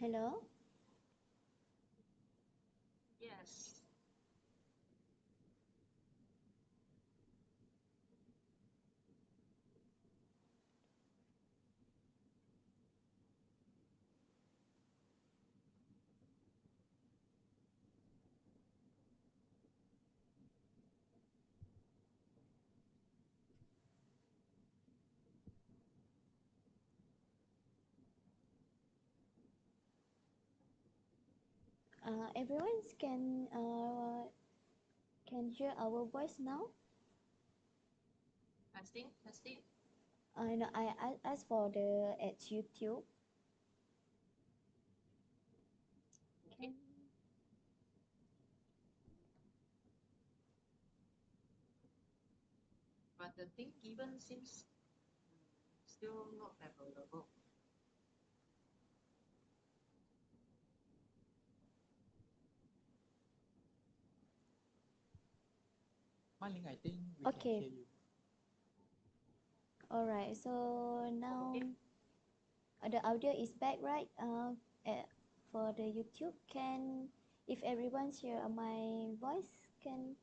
Hello. Yes. Everyone can hear our voice now. Testing, testing. No, I asked for the at YouTube. Okay. Can But the thing given seems still not available. Marlene, I think we can okay. hear you. All right. So now Okay. the audio is back, right? For the YouTube, can if everyone hear my voice, can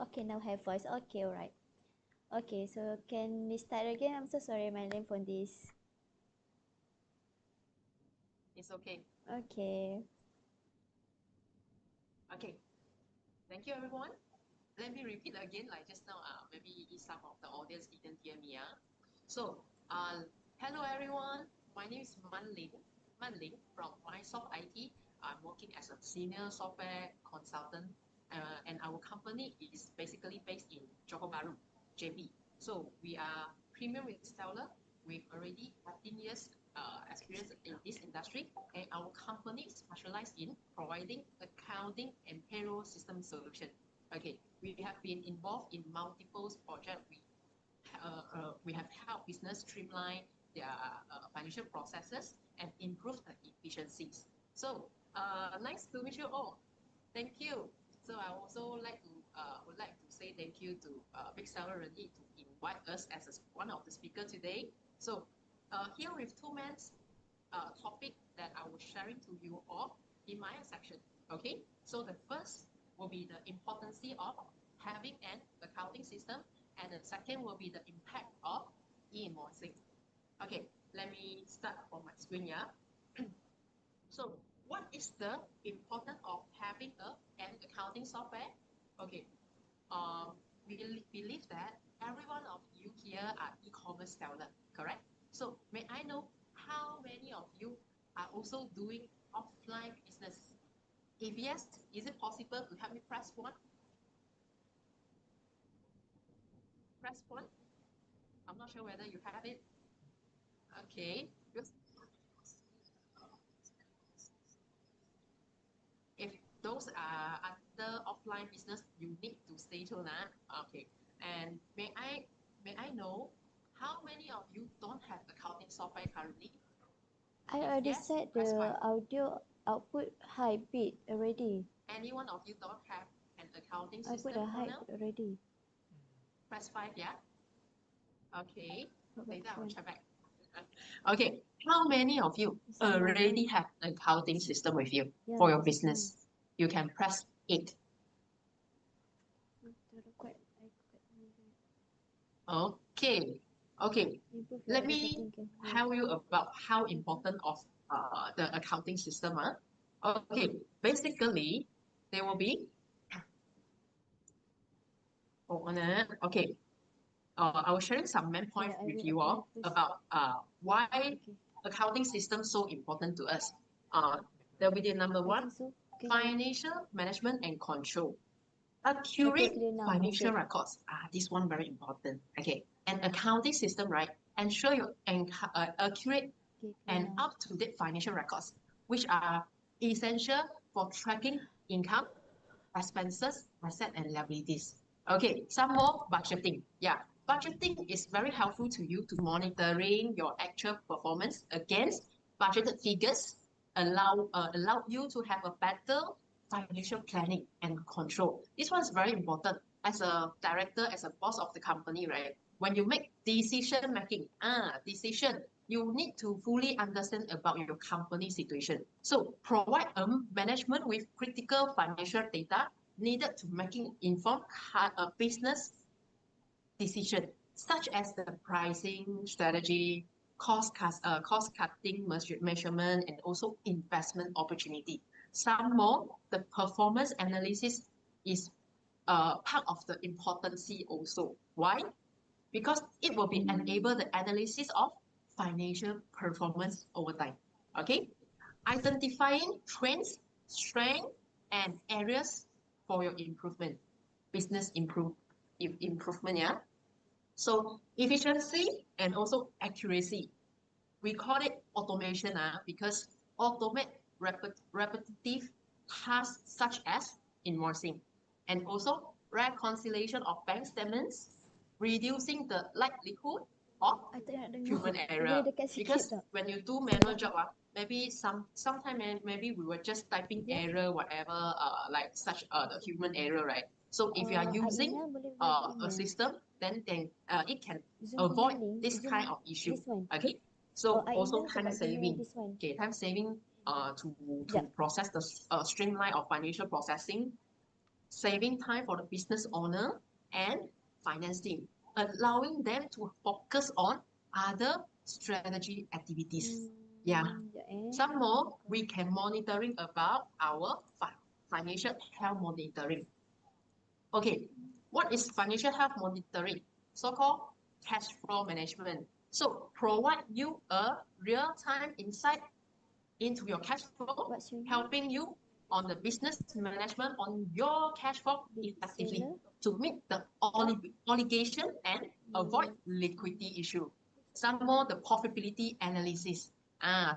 okay now have voice. Okay, all right. Okay, so can we start again? I'm so sorry, my name for this. It's okay. Okay. Okay. Thank you, everyone. Let me repeat again, like just now, maybe some of the audience didn't hear me. So, hello, everyone. My name is Man Ling from Microsoft IT. I'm working as a senior software consultant, and our company is basically based in Johor Bahru, JB. So, we are premium reseller with already 15 years experience in this industry, and our company is specialized in providing accounting and payroll system solution. Okay, we have been involved in multiple projects. We have helped business streamline their financial processes and improve the efficiencies. So, nice to meet you all. Thank you. So I also would like to say thank you to BigSeller Renee to invite us as one of the speakers today. So here with two men's topic that I was sharing to you all in my section. Okay, so the first will be the importance of having an accounting system, and the second will be the impact of e-invoicing. Okay, let me start from my screen here. So what is the importance of having an accounting software? Okay, we believe that every one of you here are e-commerce seller, correct? So may I know how many of you are also doing offline business? If yes, is it possible to help me press one? Press one. I'm not sure whether you have it. Okay. If those are under offline business, you need to stay tuned. Okay. And may I know how many of you don't have accounting software currently? I If already yes, set press 5. the audio output high bit already. Any one of you don't have an accounting I put system a for high now? already. Press 5, yeah? Okay. Not Later I will one. check back. Okay. How many of you already have an accounting system with you for your business? You can press 8. Okay. Okay. Let me tell you about how important of the accounting system. Okay. Basically, there will be. Okay. I was sharing some main points with you all about why accounting system so important to us. There will be number one, financial management and control. Accurate financial records. This one very important. Okay, an accounting system, right? Ensure your accurate and up-to-date financial records, which are essential for tracking income, expenses, asset, and liabilities. Okay, some more budgeting. Yeah, budgeting is very helpful to you to monitoring your actual performance against budgeted figures. Allow you to have a better financial planning and control. This one is very important as a director, as a boss of the company, right? When you make decision making, decision you need to fully understand about your company situation. So provide management with critical financial data needed to making informed business decision, such as the pricing strategy, cost cutting measurement, and also investment opportunity. Some more, the performance analysis is part of the importance also. Why? Because it will be enable the analysis of financial performance over time. Okay, identifying trends, strength, and areas for your improvement, business improvement. Yeah. So efficiency and also accuracy. We call it automation because automate repetitive tasks such as invoicing and also reconciliation of bank statements, reducing the likelihood of human error. Because when you do manual job, maybe sometime maybe we were just typing error, whatever, like such the human error, right? So if you are using a system, then it can avoid this kind of issue. Okay, so also time saving. Okay, time saving to process the streamline of financial processing, saving time for the business owner and finance team, allowing them to focus on other strategy activities. Yeah. Some more, we can monitoring about our financial health monitoring. Okay, what is financial health monitoring? So-called cash flow management. So provide you a real-time insight into your cash flow, helping you on the business management on your cash flow effectively to meet the obligation and avoid liquidity issue. Some more the profitability analysis.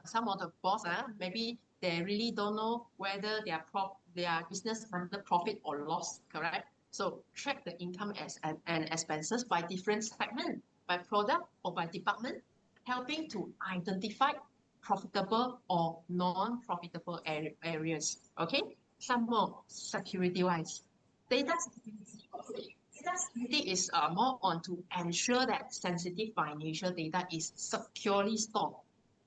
Some of the boss maybe they really don't know whether their business under profit or loss, correct? So track the income and expenses by different segment, by product or by department, helping to identify profitable or non-profitable areas. Okay, some more security-wise. Data security is more on to ensure that sensitive financial data is securely stored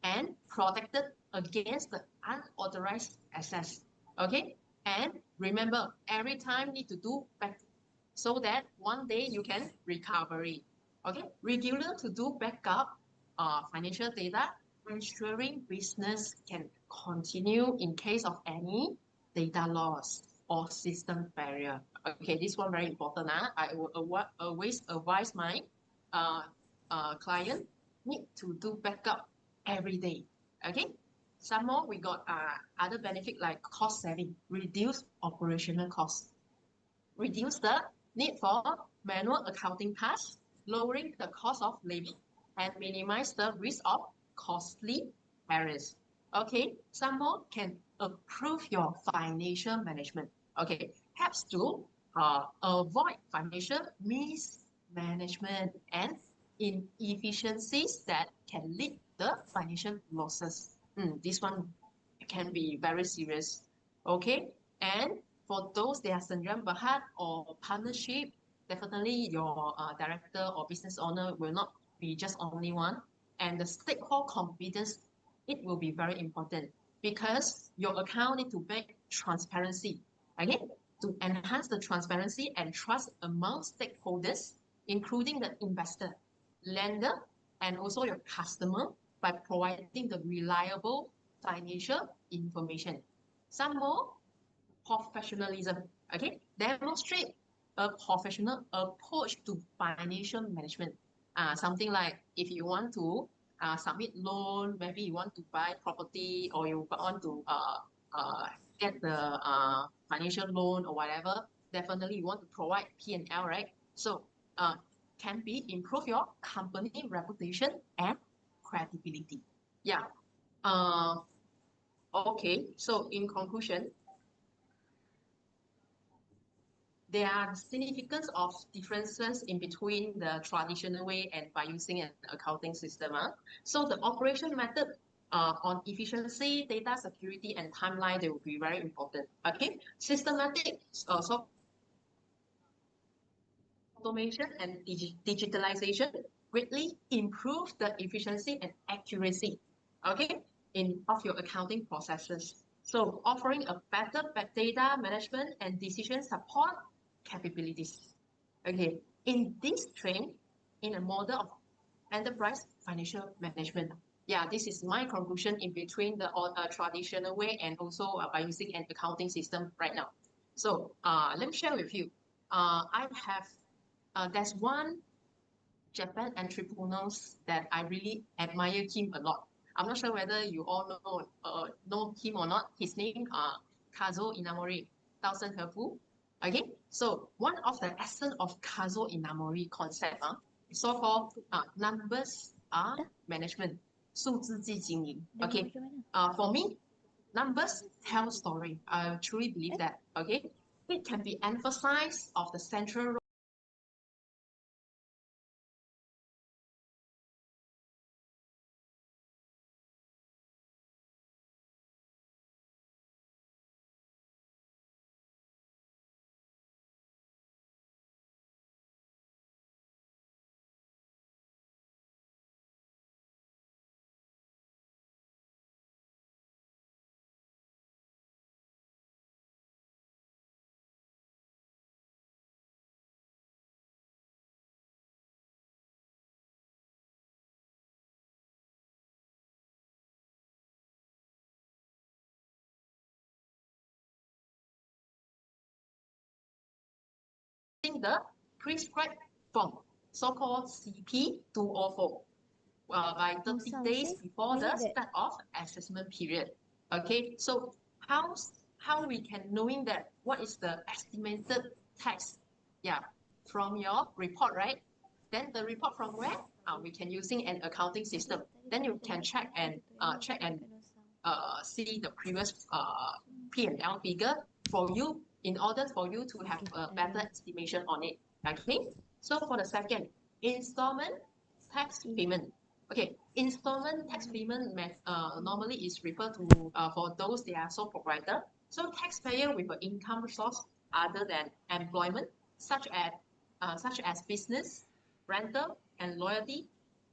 and protected against the unauthorized access. Okay, and remember, every time need to do back so that one day you can recovery. Okay, regular to do backup financial data, ensuring business can continue in case of any data loss or system failure. Okay, this one very important. I will always advise my client need to do backup every day. Okay, some more we got other benefit like cost saving, reduce operational costs, reduce the need for manual accounting tasks, lowering the cost of living, and minimize the risk of costly errors. Okay, some more can improve your financial management. Okay, helps to avoid financial mismanagement and inefficiencies that can lead the financial losses. This one can be very serious. Okay, and for those that are Sanjam Bahat or partnership, definitely your director or business owner will not be just only one. And the stakeholder confidence, it will be very important because your account need to make transparency. Okay, to enhance the transparency and trust among stakeholders, including the investor, lender, and also your customer by providing the reliable financial information. Some more professionalism. Okay, demonstrate a professional approach to financial management. Something like if you want to submit loan, maybe you want to buy property or you want to get the financial loan or whatever, definitely you want to provide P&L, right? So can be improve your company reputation and credibility. Yeah. Okay, so in conclusion, there are significance of differences in between the traditional way and by using an accounting system. So the operation method on efficiency, data security, and timeline, they will be very important. Okay, systematic, so automation and digitalization greatly improve the efficiency and accuracy, okay, of your accounting processes. So offering a better data management and decision support capabilities. Okay, in this trend, in a model of enterprise financial management. Yeah, this is my conclusion in between the traditional way and also by using an accounting system right now. So let me share with you. I have, there's one Japan entrepreneurs that I really admire him a lot. I'm not sure whether you all know him or not. His name Kazuo Inamori, Thousand Herfu. Okay, so one of the essence of Kazuo Inamori concept, so-called numbers are management, 数字即经营. Okay, for me, numbers tell story. I truly believe that. Okay, it can be emphasized of the central the prescribed form, so-called CP204, by 30 days before the start of assessment period. Okay, so how we can knowing that what is the estimated tax? Yeah, from your report, right? Then the report from where? We can using an accounting system. Then you can check and see the previous P&L figure for you in order for you to have a better estimation on it. Okay, so for the second, installment tax payment. Okay, installment tax payment normally is referred to for those they are sole proprietor. So taxpayer with an income source other than employment, such as business, rental, and loyalty,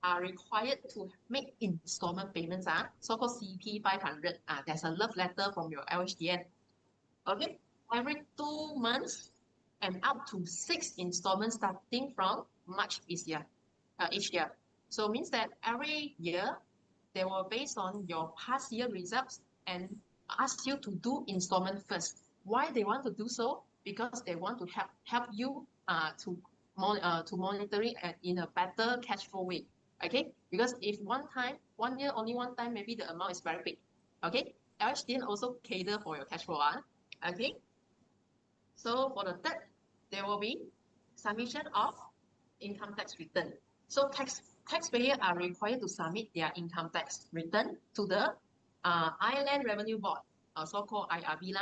are required to make installment payments, so-called CP 500. There's a love letter from your LHDN. Okay, every 2 months and up to 6 installments starting from March each year. So it means that every year they will based on your past year results and ask you to do installment first. Why they want to do so? Because they want to help you to monitoring in a better cash flow way. Okay, because if one year only one time, maybe the amount is very big. Okay, LHDN also cater for your cash flow. Okay, so for the third, there will be submission of income tax return. So taxpayers are required to submit their income tax return to the Island Revenue Board, so-called IRB,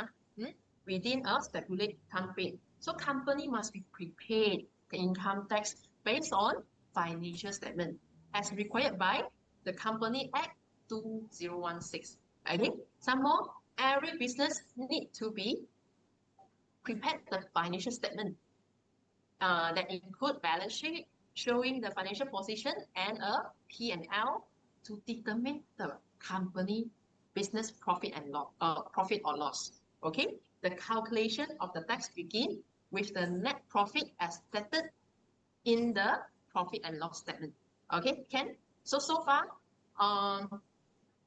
within a stipulated time frame. So company must be prepaid the income tax based on financial statement as required by the Company Act 2016. Okay, some more, every business need to be prepared the financial statement that include balance sheet showing the financial position and a P&L to determine the company business profit and profit or loss. Okay, the calculation of the tax begin with the net profit as stated in the profit and loss statement. Okay, can so far,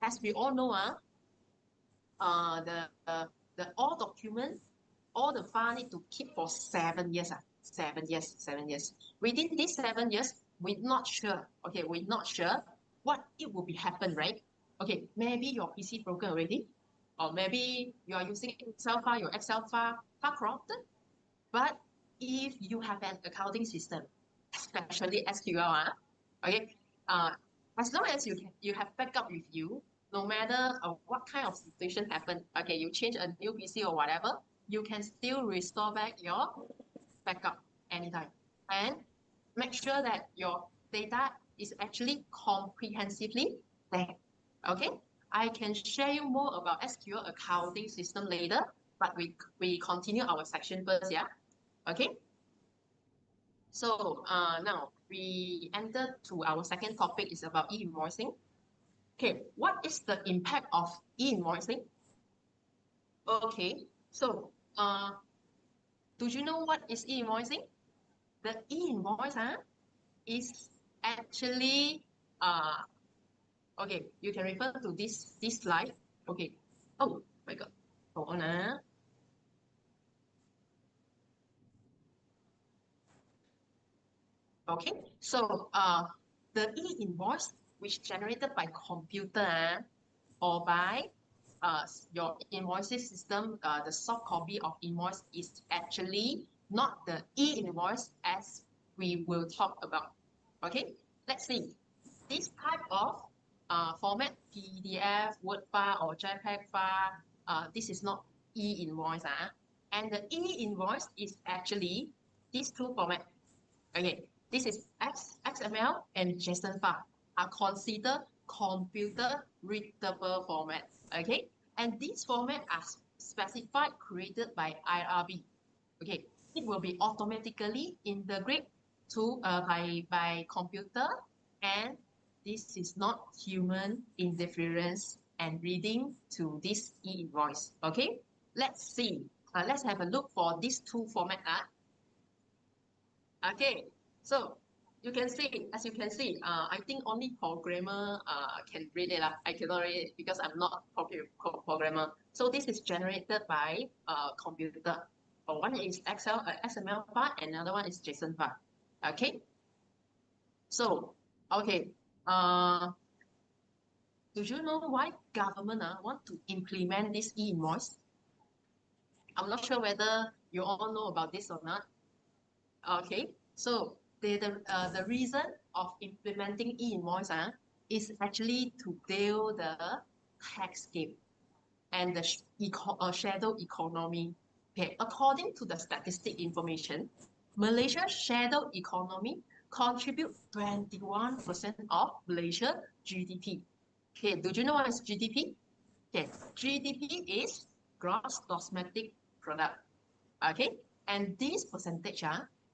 as we all know, the all documents, all the file need to keep for 7 years. 7 years, 7 years. Within these 7 years, we're not sure. Okay, we're not sure what it will be happen, right? Okay, maybe your PC broken already, or maybe you are using Excel file, your Excel file corrupted. But if you have an accounting system, especially SQL, okay, as long as you have backup with you, no matter what kind of situation happen, okay, you change a new PC or whatever, you can still restore back your backup anytime and make sure that your data is actually comprehensively there. Okay, I can share you more about SQL accounting system later, but we continue our section first. Yeah, okay. So now we enter to our second topic is about e-invoicing. Okay, what is the impact of e-invoicing? Okay, so do you know what is e-invoicing? The e-invoice is actually okay, you can refer to this slide. Okay. Oh my god. Hold on. Okay, so the e-invoice which generated by computer or by your invoices system, the soft copy of invoice is actually not the e-invoice as we will talk about. Okay, let's see. This type of format, PDF, Word file, or JPEG file, this is not e-invoice. And the e-invoice is actually these two formats. Okay, this is XML and JSON file are considered computer readable format. Okay, and these formats are specified created by IRB. Okay, it will be automatically integrated to by computer, and this is not human interference and reading to this e-invoice. Okay, let's see. Let's have a look for these two formats. Okay, so you can see, as you can see, I think only programmer can read it. I cannot read it because I'm not programmer. So this is generated by computer. One is Excel, XML file, and another one is JSON file. Okay, so okay, uh, do you know why government want to implement this e-invoice? I'm not sure whether you all know about this or not. Okay, so the reason of implementing e-invoice is actually to deal the tax scheme and the shadow economy. Okay, according to the statistic information, Malaysia's shadow economy contribute 21% of Malaysia GDP. Okay, do you know what is GDP? Okay, GDP is gross domestic product. Okay, and this percentage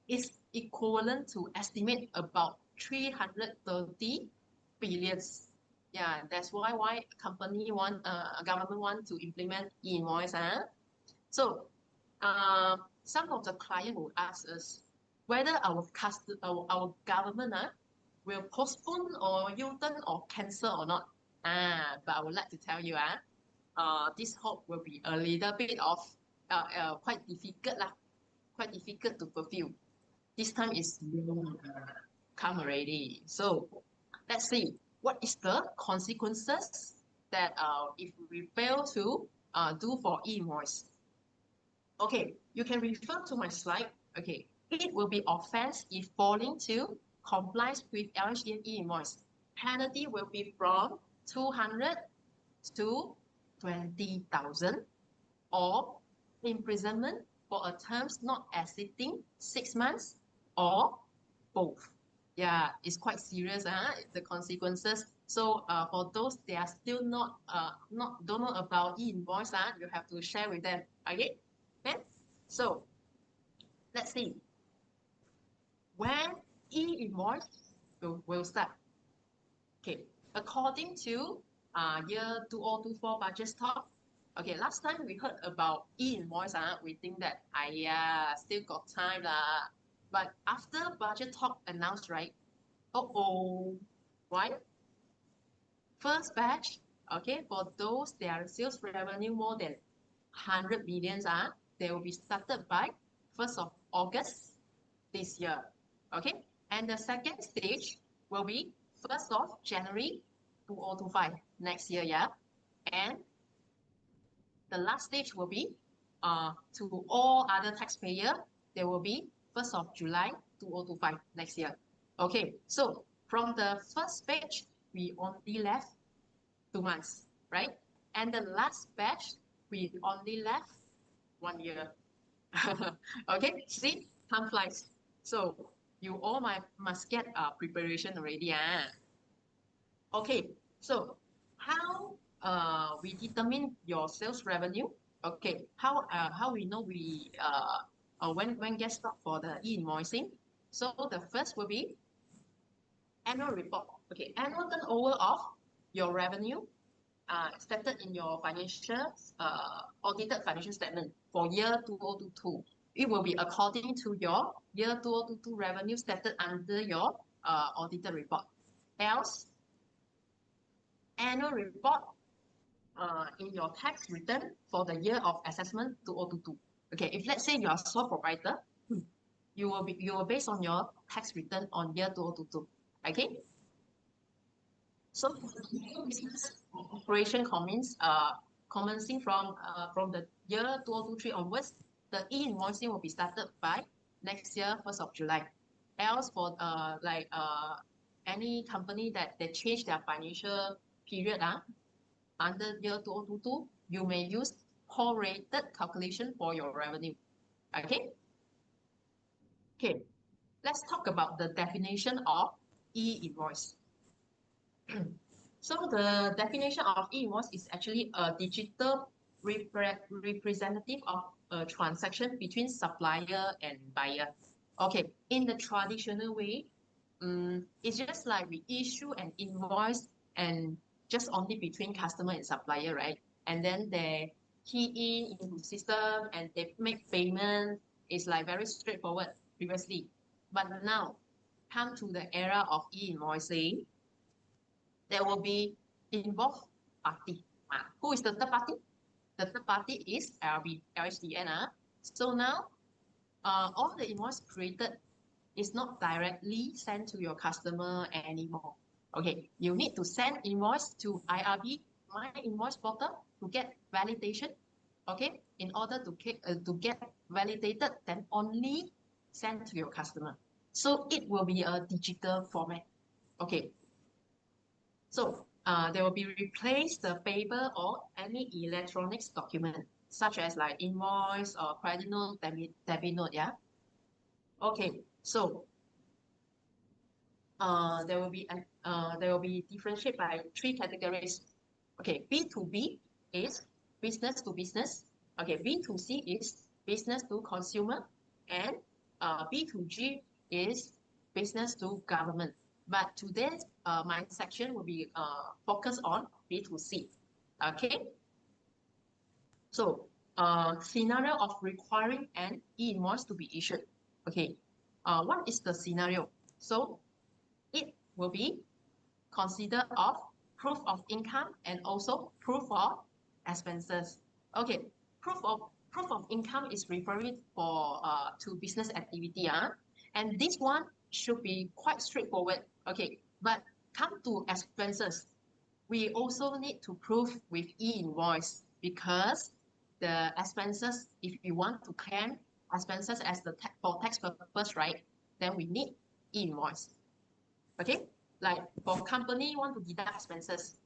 is equivalent to estimate about 330 billions. Yeah, that's why government want to implement e-invoice. So some of the client will ask us whether our government will postpone or U-turn or cancel or not. But I would like to tell you this hope will be a little bit of quite difficult quite difficult to fulfill. This time is come already. So let's see what is the consequences that if we fail to do for e-invoice. Okay, you can refer to my slide. Okay, it will be offense if failing to comply with LHDN e-invoice. Penalty will be from 200 to 20,000 or imprisonment for a term not exceeding 6 months or both. Yeah, it's quite serious, the consequences. So for those they are still not don't know about e-invoice, you have to share with them. Okay? Okay? So let's see. When e-invoice will start. Okay, according to year 2024 budget talk. Okay, last time we heard about e-invoice, we think that still got time lah. But after budget talk announced, right? Why? First batch, okay, for those their sales revenue more than 100 millions, they will be started by 1st of August this year. Okay, and the second stage will be 1st of January 2025 next year, yeah. And the last stage will be to all other taxpayer, there will be 1st of July 2025 next year. Okay, so from the first batch, we only left 2 months, right? And the last batch, we only left 1 year. Okay, see, time flies. So you all must get preparation already. Okay, so how we determine your sales revenue? Okay, how we know when get stock for the e-invoicing? So the first will be annual report. Okay, annual turnover of your revenue stated in your financial audited financial statement for year 2022. It will be according to your year 2022 revenue stated under your audited report. Else, annual report in your tax return for the year of assessment 2022. Okay, if let's say you are sole proprietor, you will base on your tax return on year 2022. Okay. So business operation commencing from the year 2023 onwards, the e-invoicing will be started by next year 1st of July. Else for any company that they change their financial period under year 2022, you may use prorated calculation for your revenue. Okay. Okay. Let's talk about the definition of e-invoice. So the definition of e-invoice is actually a digital representative of a transaction between supplier and buyer. Okay, in the traditional way, it's just like we issue an invoice and just only between customer and supplier, right? And then they key in into system and they make payment. It's like very straightforward previously. But now, come to the era of e-invoicing, there will be involved party. Who is the third party? The third party is LHDN. So now, all the invoice created is not directly sent to your customer anymore. Okay, you need to send invoice to IRB, My Invoice Portal, to get validation. Okay, in order to get validated, then only send to your customer. So it will be a digital format. Okay. So they will be replaced the paper or any electronics document, such as like invoice or credit note, debit note, yeah. Okay, so there will be differentiated by three categories. Okay, B2B is business to business. Okay, B2C is business to consumer, and B2G is business to government. But today's my section will be focused on B2C. Okay. So scenario of requiring an e-invoice to be issued. Okay. What is the scenario? So it will be considered of proof of income and also proof of expenses. Okay. Proof of income is referring for to business activity. And this one should be quite straightforward. Okay, but come to expenses, we also need to prove with e-invoice because the expenses, if you want to claim expenses as for tax purpose, right, then we need e-invoice. Okay, like for company want to deduct expenses,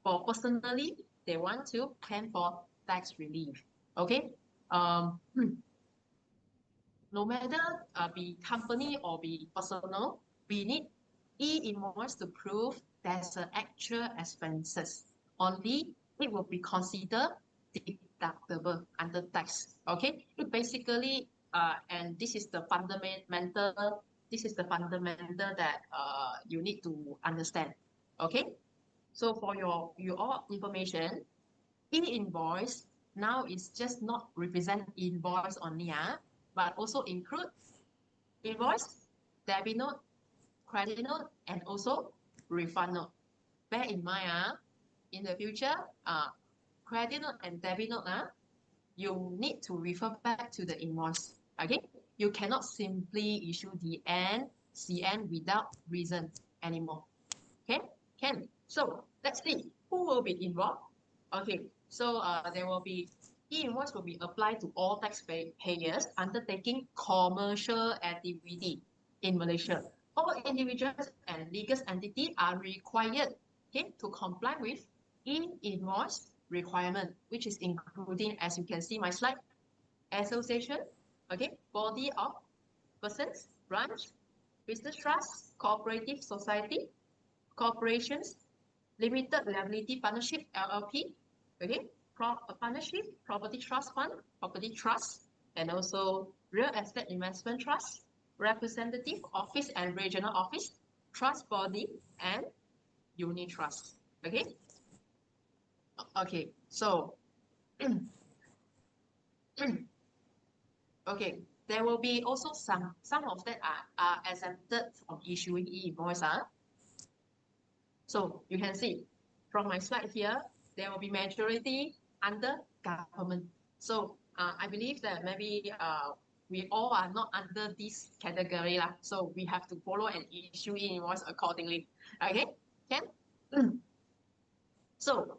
for personally they want to claim for tax relief. Okay, no matter be company or be personal, we need e-invoice to prove there's an actual expenses. Only it will be considered deductible under tax. Okay, it basically and this is the fundamental. This is the fundamental that you need to understand. Okay, so for your all information, e-invoice now is just not represent invoice only, but also include invoice, debit note, credit note, and also refund note. Bear in mind, in the future, credit note and debit note, you need to refer back to the invoice. Okay, you cannot simply issue the CN without reason anymore. Okay, can. So let's see who will be involved. Okay, so there will be e-invoice will be applied to all taxpayers undertaking commercial activity in Malaysia. All individuals and legal entities are required, okay, to comply with e-invoice requirement, which is including, as you can see my slide, association, okay, body of persons, branch, business trust, cooperative society, corporations, limited liability partnership LLP, okay, partnership, property trust fund, property trust, and also real estate investment trust, representative office and regional office, trust body, and unit trust. Okay. Okay. So okay, there will be also some of that are exempted from issuing e-invoice. So you can see from my slide here, there will be majority under government. So I believe that maybe we all are not under this category lah. So we have to follow and issue invoice accordingly. Okay, can? So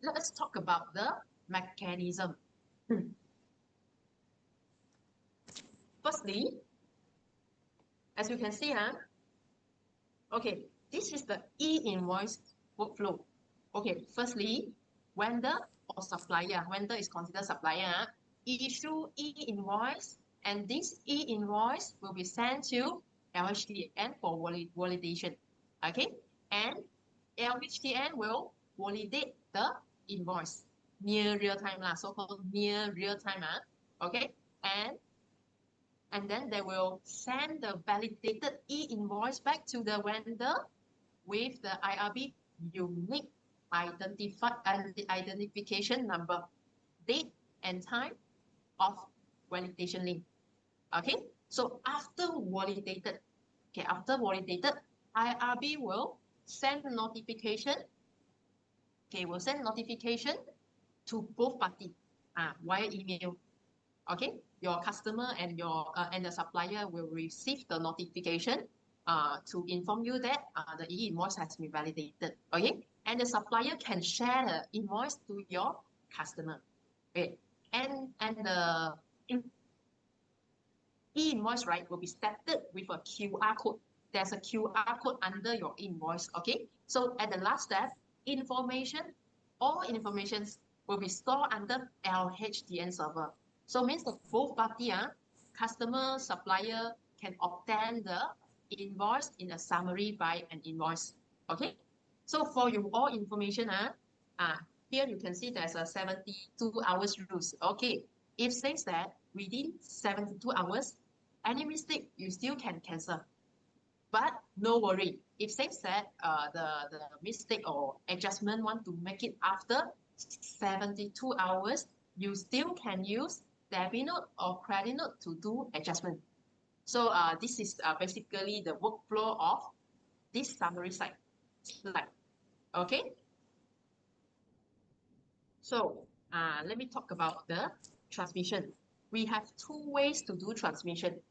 let's talk about the mechanism. Firstly, as you can see, okay, this is the e-invoice workflow. Okay, firstly, vendor or supplier, vendor is considered supplier, issue e-invoice, and this e-invoice will be sent to LHTN for validation. Okay, and LHTN will validate the invoice near real time, so-called near real time. Okay, and then they will send the validated e-invoice back to the vendor with the IRB unique identification number, date and time of validation link. Okay, so after validated, IRB will send notification. Okay, will send notification to both parties via email. Okay, your customer and the supplier will receive the notification to inform you that the e-invoice has been validated. Okay, and the supplier can share the invoice to your customer. Okay, and the e-invoice, right, will be started with a QR code. There's a QR code under your invoice. Okay, so at the last step, all information will be stored under LHDN server. So means that both party, customer, supplier can obtain the invoice in a summary by an invoice. Okay. So for your all information, here you can see there's a 72 hours rules. Okay. If says that within 72 hours, any mistake, you still can cancel. But no worry. If says that the mistake or adjustment want to make it after 72 hours, you still can use debit note or credit note to do adjustment. So this is basically the workflow of this summary slide. Okay. So let me talk about the transmission. We have two ways to do transmission.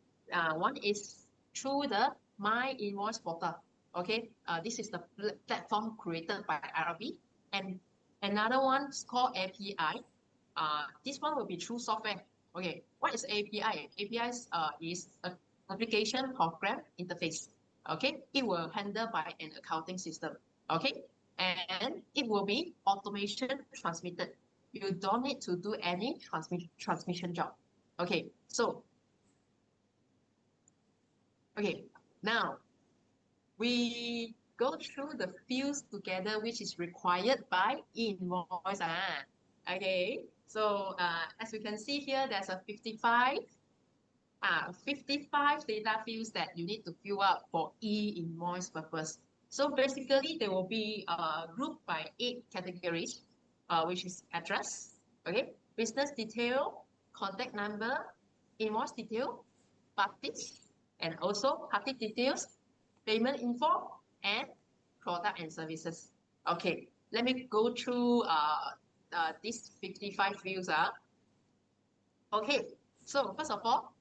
One is through the My Invoice portal. Okay, this is the platform created by IRB, and another one is called API. This one will be through software. Okay, what is API? API is an application program interface. Okay, it will handle by an accounting system. Okay, and it will be automation transmitted. You don't need to do any transmission job. Okay, so okay, now we go through the fields together, which is required by invoice. Okay, so as you can see here, there's a 55 data fields that you need to fill up for e-invoice purpose. So basically, they will be grouped by 8 categories, which is address, okay, business detail, contact number, invoice detail, parties, and also party details, payment info, and product and services. Okay, let me go through these 55 fields. Okay, so first of all,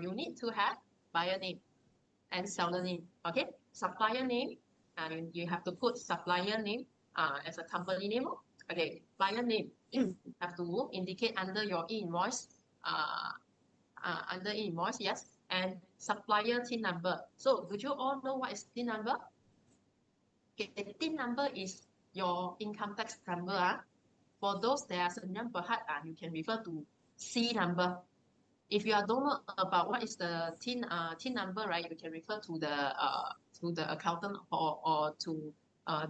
you need to have buyer name and seller name. Okay, supplier name, and you have to put supplier name as a company name. Okay, buyer name have to indicate under your invoice, yes, and supplier TIN number. So do you all know what is TIN number? Okay, the TIN number is your income tax number. For those that are senyum berhad, you can refer to C number. If you don't know about what is the TIN number, right, you can refer to the accountant or to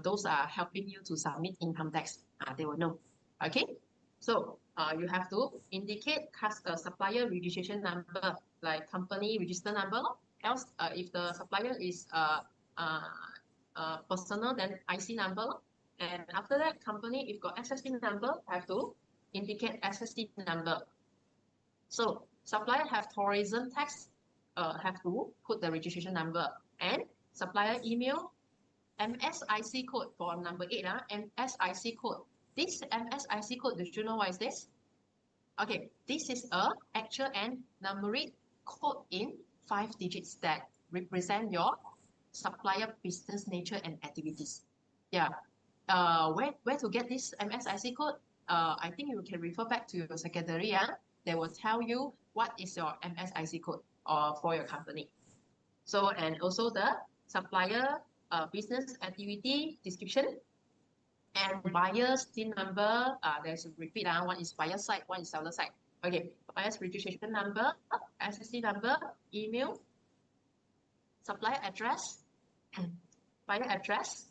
those are helping you to submit income tax. They will know. Okay. So you have to indicate supplier registration number, like company register number. Else, if the supplier is personal, then IC number. And after that, company, if got SSD number, have to indicate SSD number. So supplier have tourism tax, have to put the registration number, and supplier email, MSIC code for number 8, MSIC code. This MSIC code, did you know what is this? Okay, this is a actual and numeric code in 5 digits that represent your supplier business nature and activities. Yeah. Where to get this MSIC code? I think you can refer back to your secretary. They will tell you what is your MSIC code for your company. So, and also the supplier business activity description and buyer SIN number. There's a repeat. One is buyer side, one is seller side. Okay, buyer's registration number, SSC number, email, supplier address, buyer address.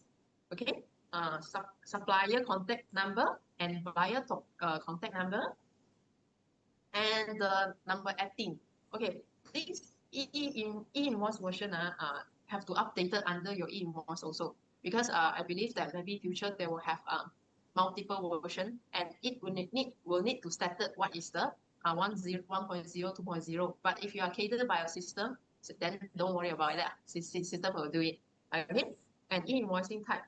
Okay, supplier contact number and buyer contact number, and the number 18. Okay, this e-invoice version have to update it under your e-invoice also, because I believe that maybe future they will have multiple version, and it will need to stated what is the 1.0, 2.0. But if you are catered by a system, then don't worry about that. System will do it. Okay, and e-invoicing type.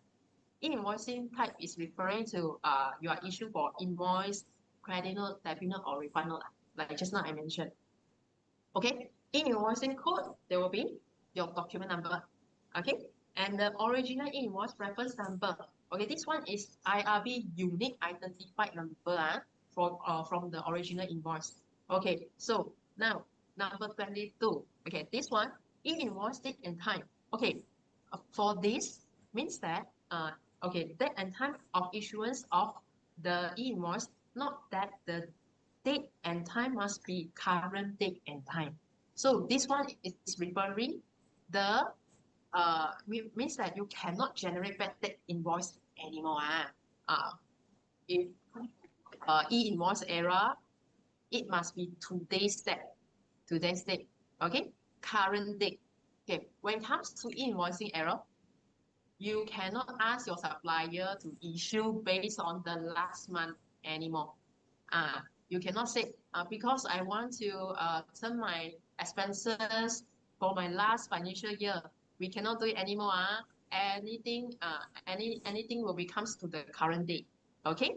E-invoicing type is referring to you are issued for invoice, credit note, debit note, or refund note, like just now I mentioned. Okay, e-invoicing code, there will be your document number. Okay, and the original e-invoice reference number. Okay, this one is IRB unique identified number from the original invoice. Okay, so now number 22. Okay, this one e-invoice date and time. Okay, for this means that okay, date and time of issuance of the e-invoice, not that the date and time must be current date and time. So this one is referring the means that you cannot generate bad debt invoice anymore. If e-invoice error, it must be today's date. Okay, current date. Okay, when it comes to e-invoicing error, you cannot ask your supplier to issue based on the last month anymore. You cannot say because I want to turn my expenses for my last financial year. We cannot do it anymore. Anything will becomes to the current date. Okay.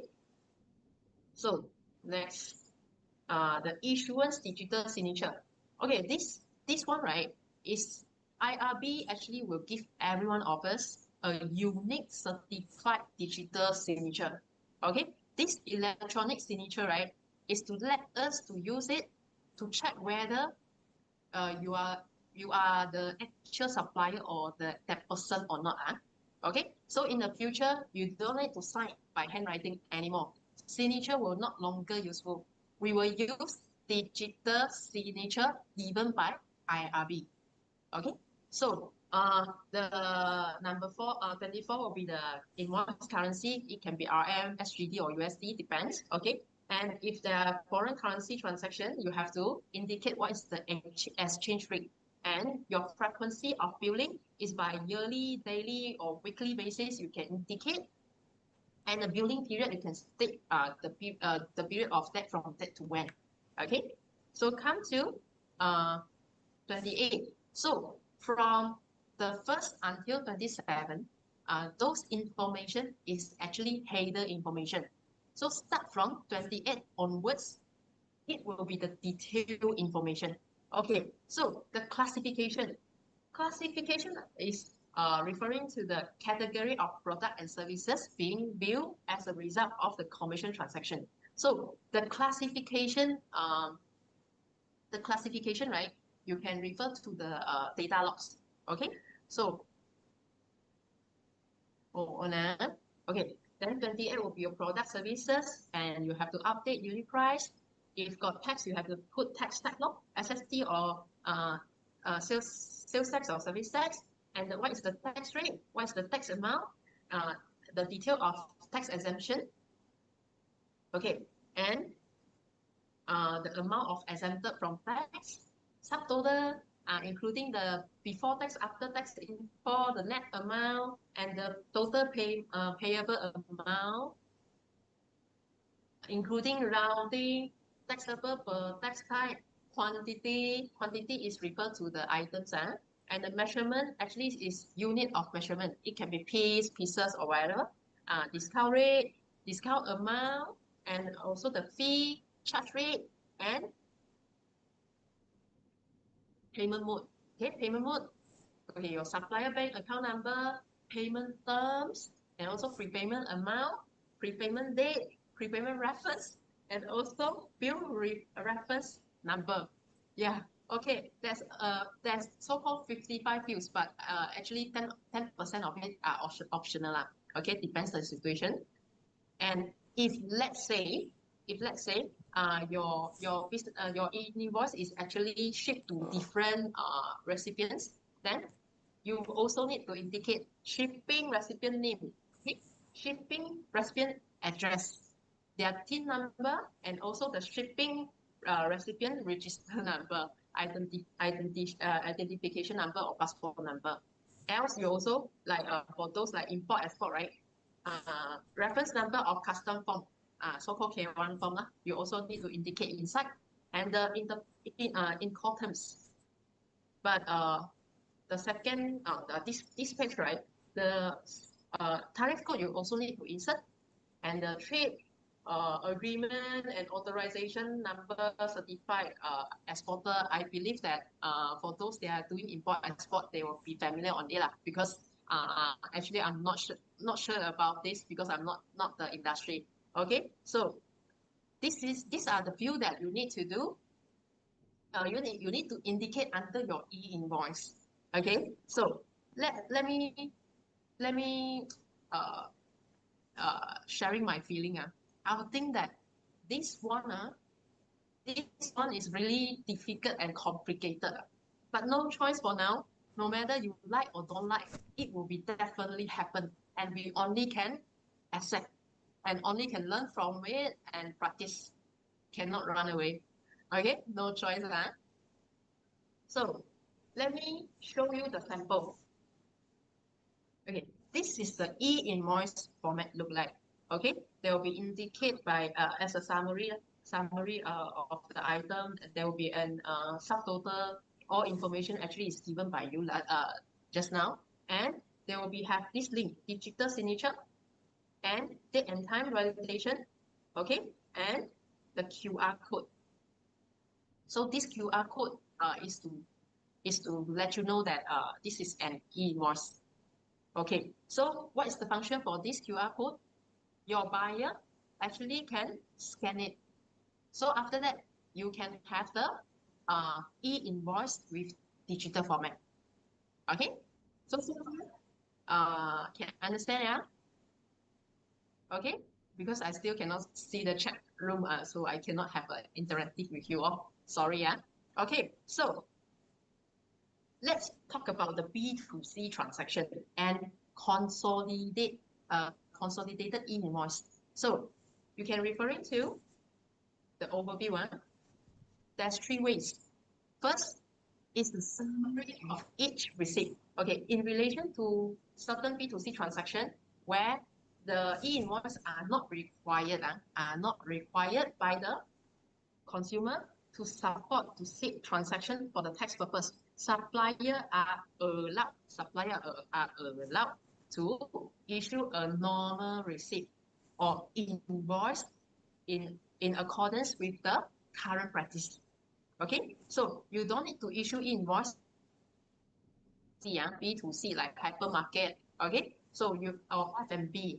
So next, the issuance digital signature. Okay, this one, right, is IRB actually will give every one of us a unique certified digital signature. Okay, this electronic signature, right, is to let us to use it to check whether you are the actual supplier or that person or not. Okay, so in the future, you don't need to sign by handwriting anymore. Signature will not longer useful. We will use digital signature given by IRB. Okay, so the number 24 will be the invoice currency. It can be RM, SGD, or USD, depends. Okay, and if there are foreign currency transaction, you have to indicate what is the exchange rate, and your frequency of billing is by yearly, daily, or weekly basis. You can indicate, and the billing period you can state the period of that from that to when. Okay, so come to 28. So from the 1st until 27, those information is actually header information. So start from 28 onwards, it will be the detailed information. Okay, so the classification. Classification is referring to the category of product and services being billed as a result of the commission transaction. So the classification, right, you can refer to the data logs. Okay, so okay, then 28 will be your product services, and you have to update unit price. If got tax, you have to put tax tag log, SST, or sales tax or service tax. And what is the tax rate? What is the tax amount? The detail of tax exemption. Okay, and the amount of exempted from tax, subtotal, including the before tax, after tax for the net amount, and the total payable amount, including rounding, taxable per tax type, quantity. Quantity is referred to the items, and the measurement actually is unit of measurement. It can be piece, pieces, or whatever. Discount rate, discount amount, and also the fee, charge rate, and payment mode. Okay, payment mode. Okay, your supplier bank account number, payment terms, and also prepayment amount, prepayment date, prepayment reference, and also bill reference number. Yeah, okay, that's so-called 55 fields, but actually 10% of it are optional. Okay, depends on the situation. And if let's say your invoice is actually shipped to different recipients, then you also need to indicate shipping recipient name, okay? Shipping recipient address, their TIN number, and also the shipping recipient register number, identification number or passport number. Else you also like for those like import export, right? Reference number of custom form, so-called K1 form, you also need to indicate inside, and in core terms. But the second this page, right, the tariff code you also need to insert, and the trade agreement and authorization number certified exporter. I believe that for those that are doing import export, they will be familiar on it because actually I'm not sure about this because I'm not the industry. Okay, so these are the few that you need to do. You need to indicate under your e-invoice. Okay, so let me uh, sharing my feeling. I would think that this one this one is really difficult and complicated. But no choice for now. No matter you like or don't like, it will be definitely happen, and we only can accept and only can learn from it and practice. Cannot run away. Okay, no choice. So let me show you the sample. Okay, this is the e-invoice format look like. Okay, they will be indicated by as a summary of the item. There will be an subtotal. All information actually is given by you just now, and there will be have this link, digital signature, and date and time validation. Okay, and the QR code. So this QR code is to let you know that this is an e-invoice. Okay, so what is the function for this QR code? Your buyer actually can scan it. So after that, you can have the e-invoice with digital format. Okay, so can understand, yeah? Okay, because I still cannot see the chat room, so I cannot have an interactive with you all. Sorry, yeah. Okay, so let's talk about the B2C transaction and consolidated e-invoice. So you can referring to the overview one. There's three ways. First is the summary of each receipt. Okay, in relation to certain B2C transaction where the e-invoice are not required by the consumer to support to seek transaction for the tax purpose. Supplier are allowed to issue a normal receipt or invoice in accordance with the current practice. Okay, so you don't need to issue invoice B2C like hypermarket. Okay, so you or F&B,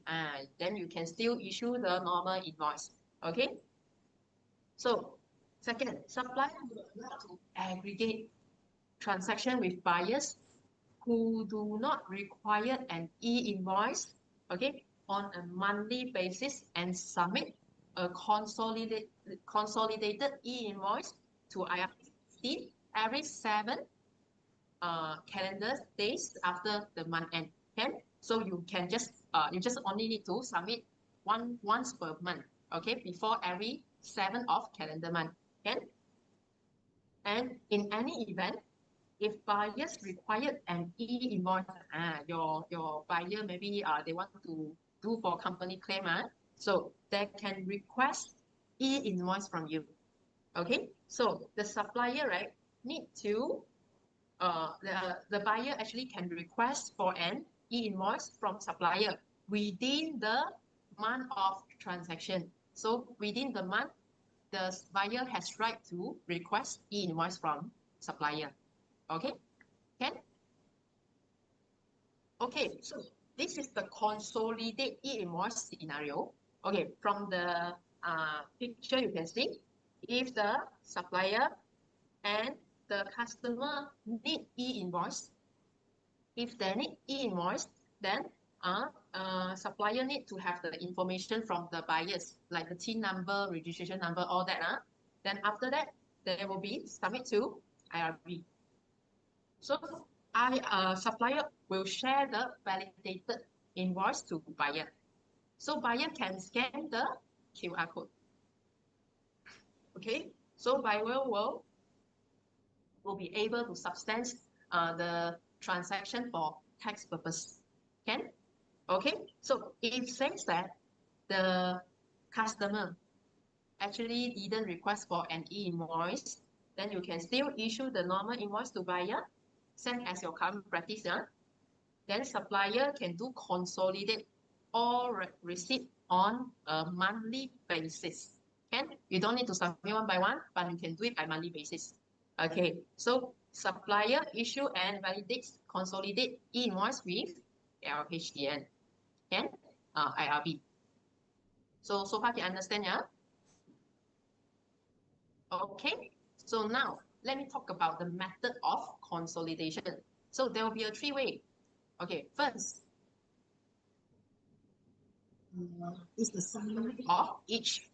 then you can still issue the normal invoice. Okay, so second, supplier will allow to aggregate transaction with buyers who do not require an e-invoice, okay, on a monthly basis and submit a consolidated e-invoice to IRC every 7 calendar days after the month end. Okay? So you just only need to submit once per month. okay, before every 7th of calendar month. Okay? And in any event, if buyers required an e-invoice, your buyer maybe they want to do for company claim, so they can request e-invoice from you. Okay, so the supplier, right, need to the buyer actually can request for an e-invoice from supplier within the month of transaction. So within the month, the buyer has right to request e-invoice from supplier. Okay, can? Okay, so this is the consolidate e-invoice scenario. Okay, from the picture you can see, if the supplier and the customer need e-invoice, if they need e-invoice, then supplier need to have the information from the buyers, like the TIN number, registration number, all that. Then after that, they will be submit to IRB. So supplier will share the validated invoice to buyer. So buyer can scan the QR code. Okay, so buyer will be able to substance the transaction for tax purpose. Can? Okay, so if says that the customer actually didn't request for an e-invoice, then you can still issue the normal invoice to buyer, same as your current practice. Then supplier can do consolidate all receipt on a monthly basis. Can? You don't need to submit one by one, but you can do it by monthly basis. Okay, so supplier issue and validates consolidate e-invoice with LHDN and IRB. So far you understand, yeah? Okay, so now let me talk about the method of consolidation. So there will be a 3-way. Okay, first is the summary of each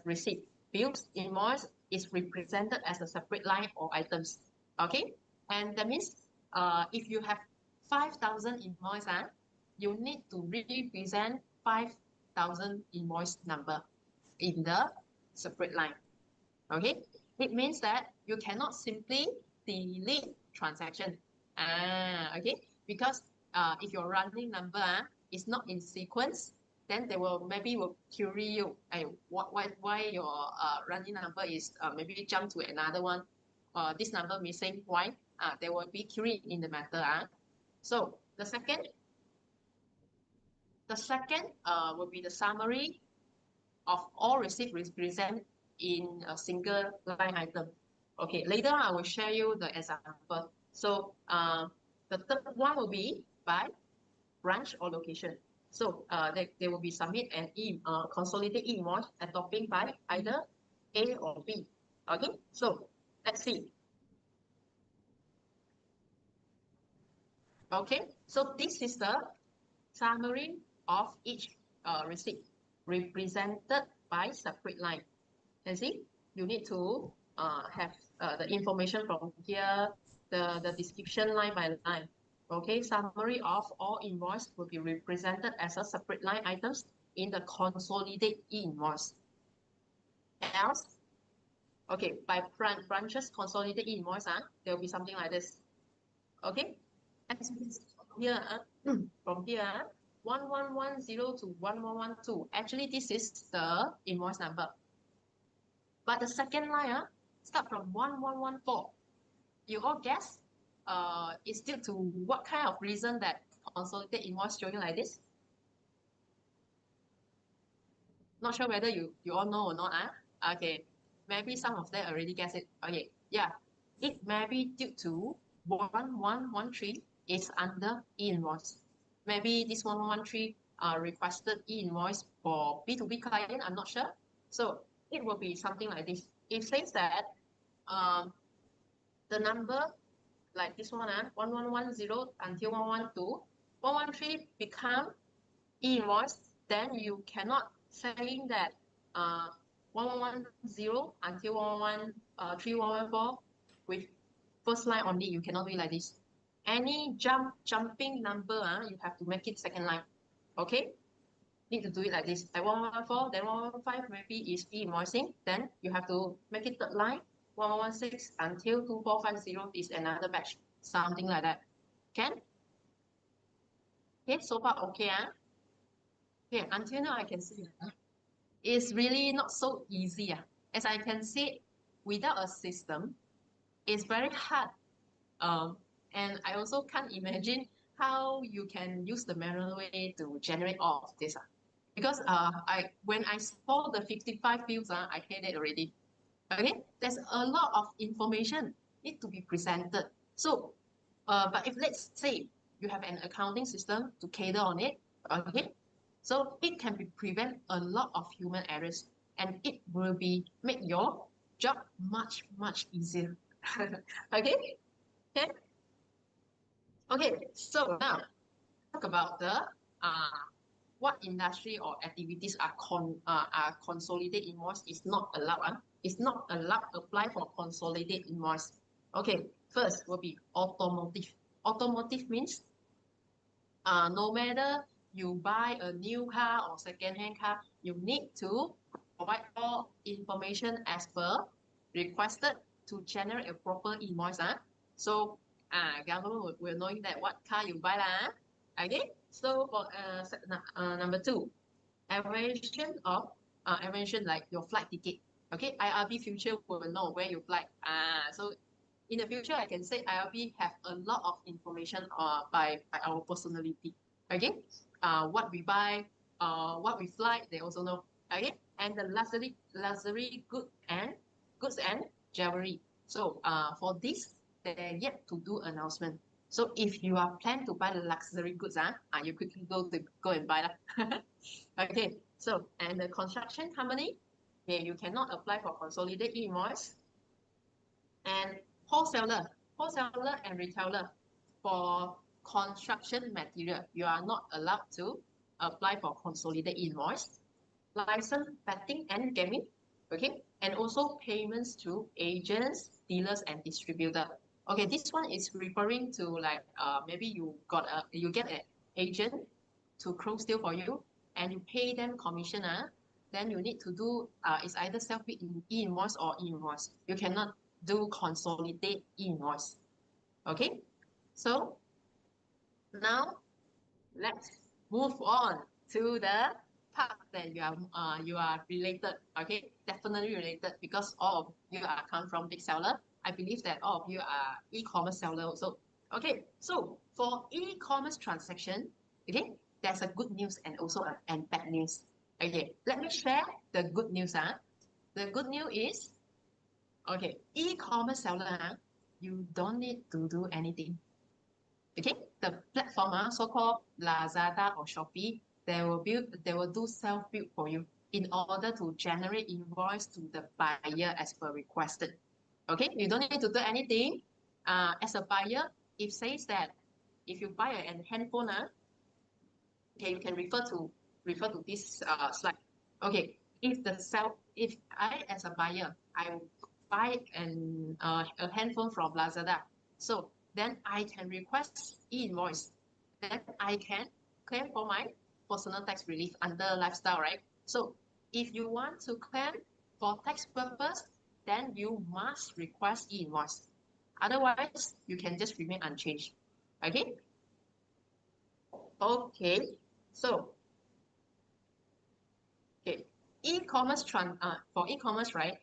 receipt. Bills invoice is represented as a separate line or items. Okay, and that means if you have 5,000 invoice, you need to represent 5,000 invoice number in the separate line. Okay, it means that you cannot simply delete transaction. Okay, because if your running number is not in sequence, then they will maybe query you, hey, why your running number is maybe jump to another one, this number missing, why? They will be queried in the matter. So the second will be the summary of all receipts represent in a single line item. Okay, later I will share you the example. So the third one will be by branch or location. So they will be submit an consolidated invoice adopting by either A or B. Okay, so let's see. Okay, so this is the summary of each receipt represented by separate line. And see, you need to have the information from here, the description line by line. Okay, summary of all invoice will be represented as a separate line items in the consolidated invoice. Else, okay, by branches consolidated invoice, there will be something like this. Okay, as here, from here, 1110 to 1112. Actually, this is the invoice number. But the second line start from 1114. You all guess it's due to what kind of reason that consolidated invoice showing like this? Not sure whether you all know or not. Okay, maybe some of them already guess it. Okay, yeah, it may be due to 1113 is under e-invoice. Maybe this 1113 requested e-invoice for B2B client, I'm not sure. So it will be something like this. It says that the number like this one, 1110 until 112, 113 become e-invoice, then you cannot saying that 1110 until 113, 114 with first line only, you cannot do it like this. Any jumping number, you have to make it second line. Okay, need to do it like this. Like 1114, then 1115 maybe is e-invoicing. Then you have to make it third line, 1116 until 2450 is another batch. Something like that. Can? Okay, so far okay. Okay, until now I can see it's really not so easy. As I can see, without a system, it's very hard. Um, and I also can't imagine how you can use the manual way to generate all of this. Because when I saw the 55 fields, I hate it already. Okay, there's a lot of information need to be presented. So, but if let's say you have an accounting system to cater on it, okay, so it can be prevent a lot of human errors, and it will be make your job much easier. Okay, okay, okay. So now talk about the what industry or activities are consolidated invoice is not allowed. It's not allowed to apply for consolidated invoice. Okay, first will be automotive. Automotive means no matter you buy a new car or second-hand car, you need to provide all information as per requested to generate a proper invoice. So government will knowing that what car you buy lah. Okay, so for number two, aviation like your flight ticket. Okay, IRB future will know where you fly. So in the future, I can say IRB have a lot of information by our personality. Okay, what we buy, what we fly, they also know. Okay, and the luxury goods and jewelry. So for this, they're yet to do announcement. So if you are plan to buy the luxury goods, you quickly go and buy lah. Okay, so and the construction company, okay, you cannot apply for consolidated invoice. And wholesaler and retailer for construction material, you are not allowed to apply for consolidated invoice. License, betting and gaming, okay, and also payments to agents, dealers, and distributor. Okay, this one is referring to like maybe you get an agent to close deal for you, and you pay them commission. Then you need to do it's either self-bill e-invoice or e-invoice. You cannot do consolidate invoice. Okay, so now let's move on to the part that you are related. Okay, definitely related because all of you are come from BigSeller. I believe that all of you are e-commerce seller also. Okay, so for e-commerce transaction, okay, there's a good news and also and bad news. Okay, let me share the good news. The good news is, okay, e-commerce seller, you don't need to do anything. Okay, the platform, so-called Lazada or Shopee, they will do self-build for you in order to generate invoice to the buyer as per requested. Okay, you don't need to do anything. As a buyer, if says that if you buy a handphone, okay, you can refer to this slide. Okay, if I as a buyer, I buy a handphone from Lazada, so then I can request e-invoice. Then I can claim for my personal tax relief under lifestyle, right? So if you want to claim for tax purpose, then you must request e-invoice. Otherwise, you can just remain unchanged. Okay? Okay. So, okay, for e-commerce, right?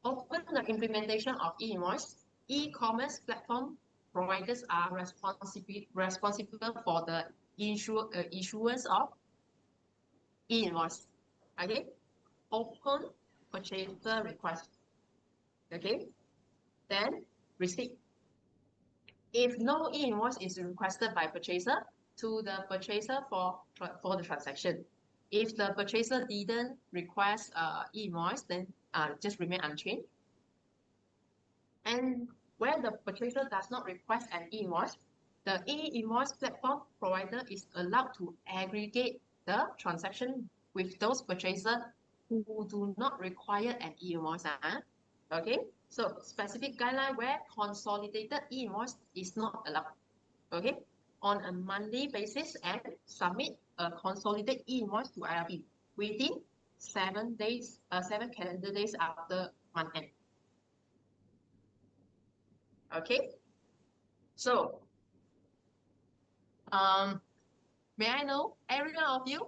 Open the implementation of e-invoice. E-commerce platform providers are responsible for the issuance of e-invoice. Okay, open purchaser request. Okay, then receipt. If no e-invoice is requested by purchaser, to the purchaser for the transaction. If the purchaser didn't request e-invoice, then just remain unchanged. And where the purchaser does not request an e-invoice, the e-invoice platform provider is allowed to aggregate the transaction with those purchasers who do not require an e-invoice. Okay, so specific guideline where consolidated e-invoice is not allowed. Okay, on a monthly basis and submit a consolidated e-invoice to IRB within 7 calendar days after month end. Okay, so may I know, every one of you,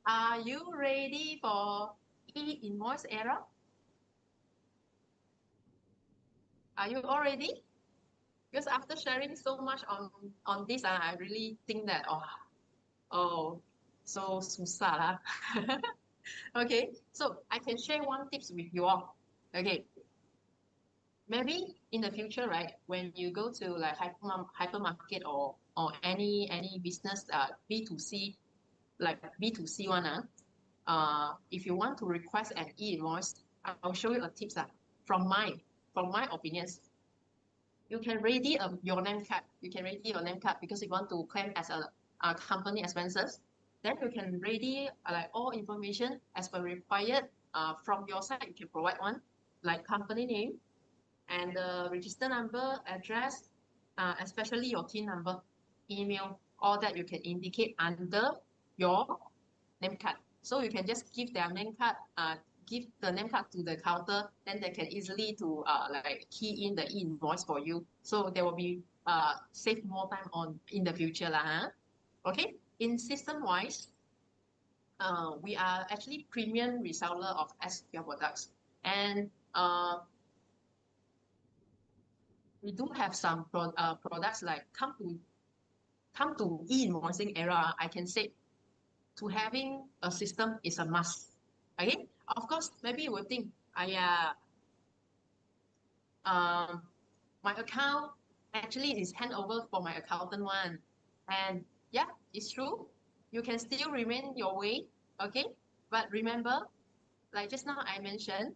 are you ready for e-invoice era? Are you all ready? Because after sharing so much on this, I really think that so susah lah. Okay, so I can share one tips with you all. Okay, maybe in the future, right, when you go to like hypermarket or any business B2C, like B2C one, if you want to request an e-invoice, I'll show you a tips from my opinions. You can ready your name card. You can ready your name card because you want to claim as a company expenses. Then you can ready like all information as per required. From your side, you can provide one like company name and the register number, address, especially your TIN number, email, all that you can indicate under your name card. So you can just give their name card, give the name card to the counter, then they can easily to like key in the invoice for you. So there will be save more time on in the future lah. Huh? Okay, in system wise, we are actually premium reseller of SQL products, and we do have some products like come to e-invoicing era. I can say to having a system is a must. Okay, of course, maybe you will think, my account actually is hand over for my accountant one, and yeah, it's true. You can still remain your way, okay? But remember, like just now I mentioned,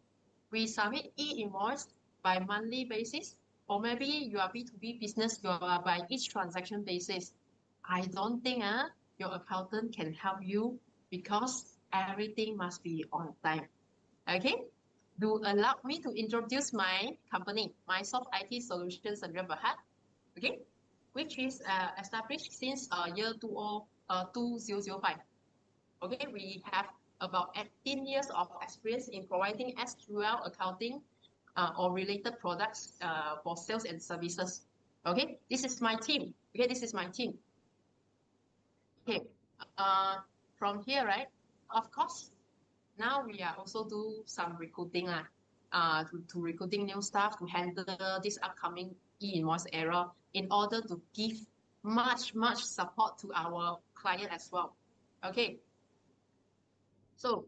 we submit e-invoice by monthly basis, or maybe you are B2B business, you are by each transaction basis. I don't think your accountant can help you because everything must be on time. Okay? Do allow me to introduce my company, my Soft IT Solutions Sdn Bhd, okay, which is established since year 2005. Okay, we have about 18 years of experience in providing SQL accounting or related products for sales and services. Okay, this is my team. Okay, this is my team. Okay, from here, right? Of course, now we are also do some recruiting to recruiting new staff to handle this upcoming e-invoice era in order to give much support to our client as well. Okay, so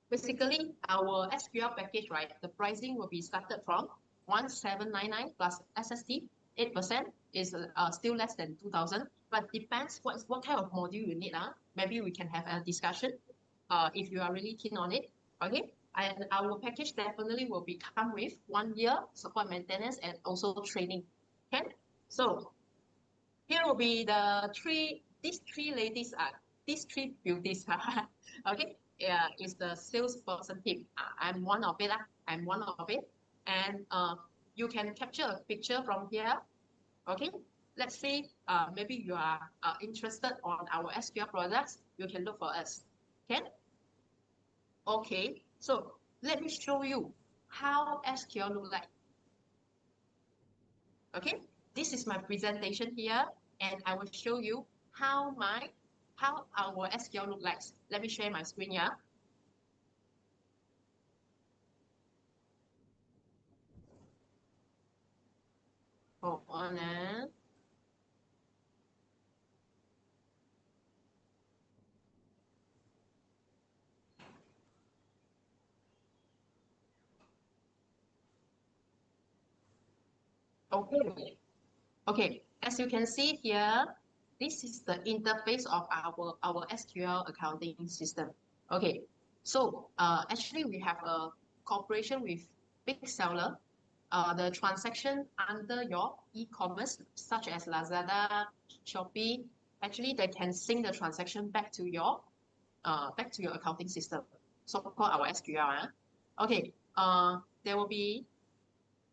basically our SQL package, right, the pricing will be started from 1799 plus SST 8% is still less than 2000, but depends what kind of module you need. Maybe we can have a discussion if you are really keen on it. Okay, and our package definitely will be come with 1 year support maintenance and also training. Okay, so here will be these three ladies these three beauties. Okay, yeah, is the salesperson team. I'm one of it. I'm one of it, and you can capture a picture from here. Okay, let's say maybe you are interested on our SQL products. You can look for us. Okay. Okay, so let me show you how SQL look like. Okay, this is my presentation here, and I will show you how our SQL look like. Let me share my screen here. Hold on. Okay. Okay, as you can see here, this is the interface of our SQL accounting system. Okay, so actually we have a cooperation with BigSeller. The transaction under your e-commerce, such as Lazada, Shopee, actually they can sync the transaction back to your accounting system, so called our SQL. Okay, there will be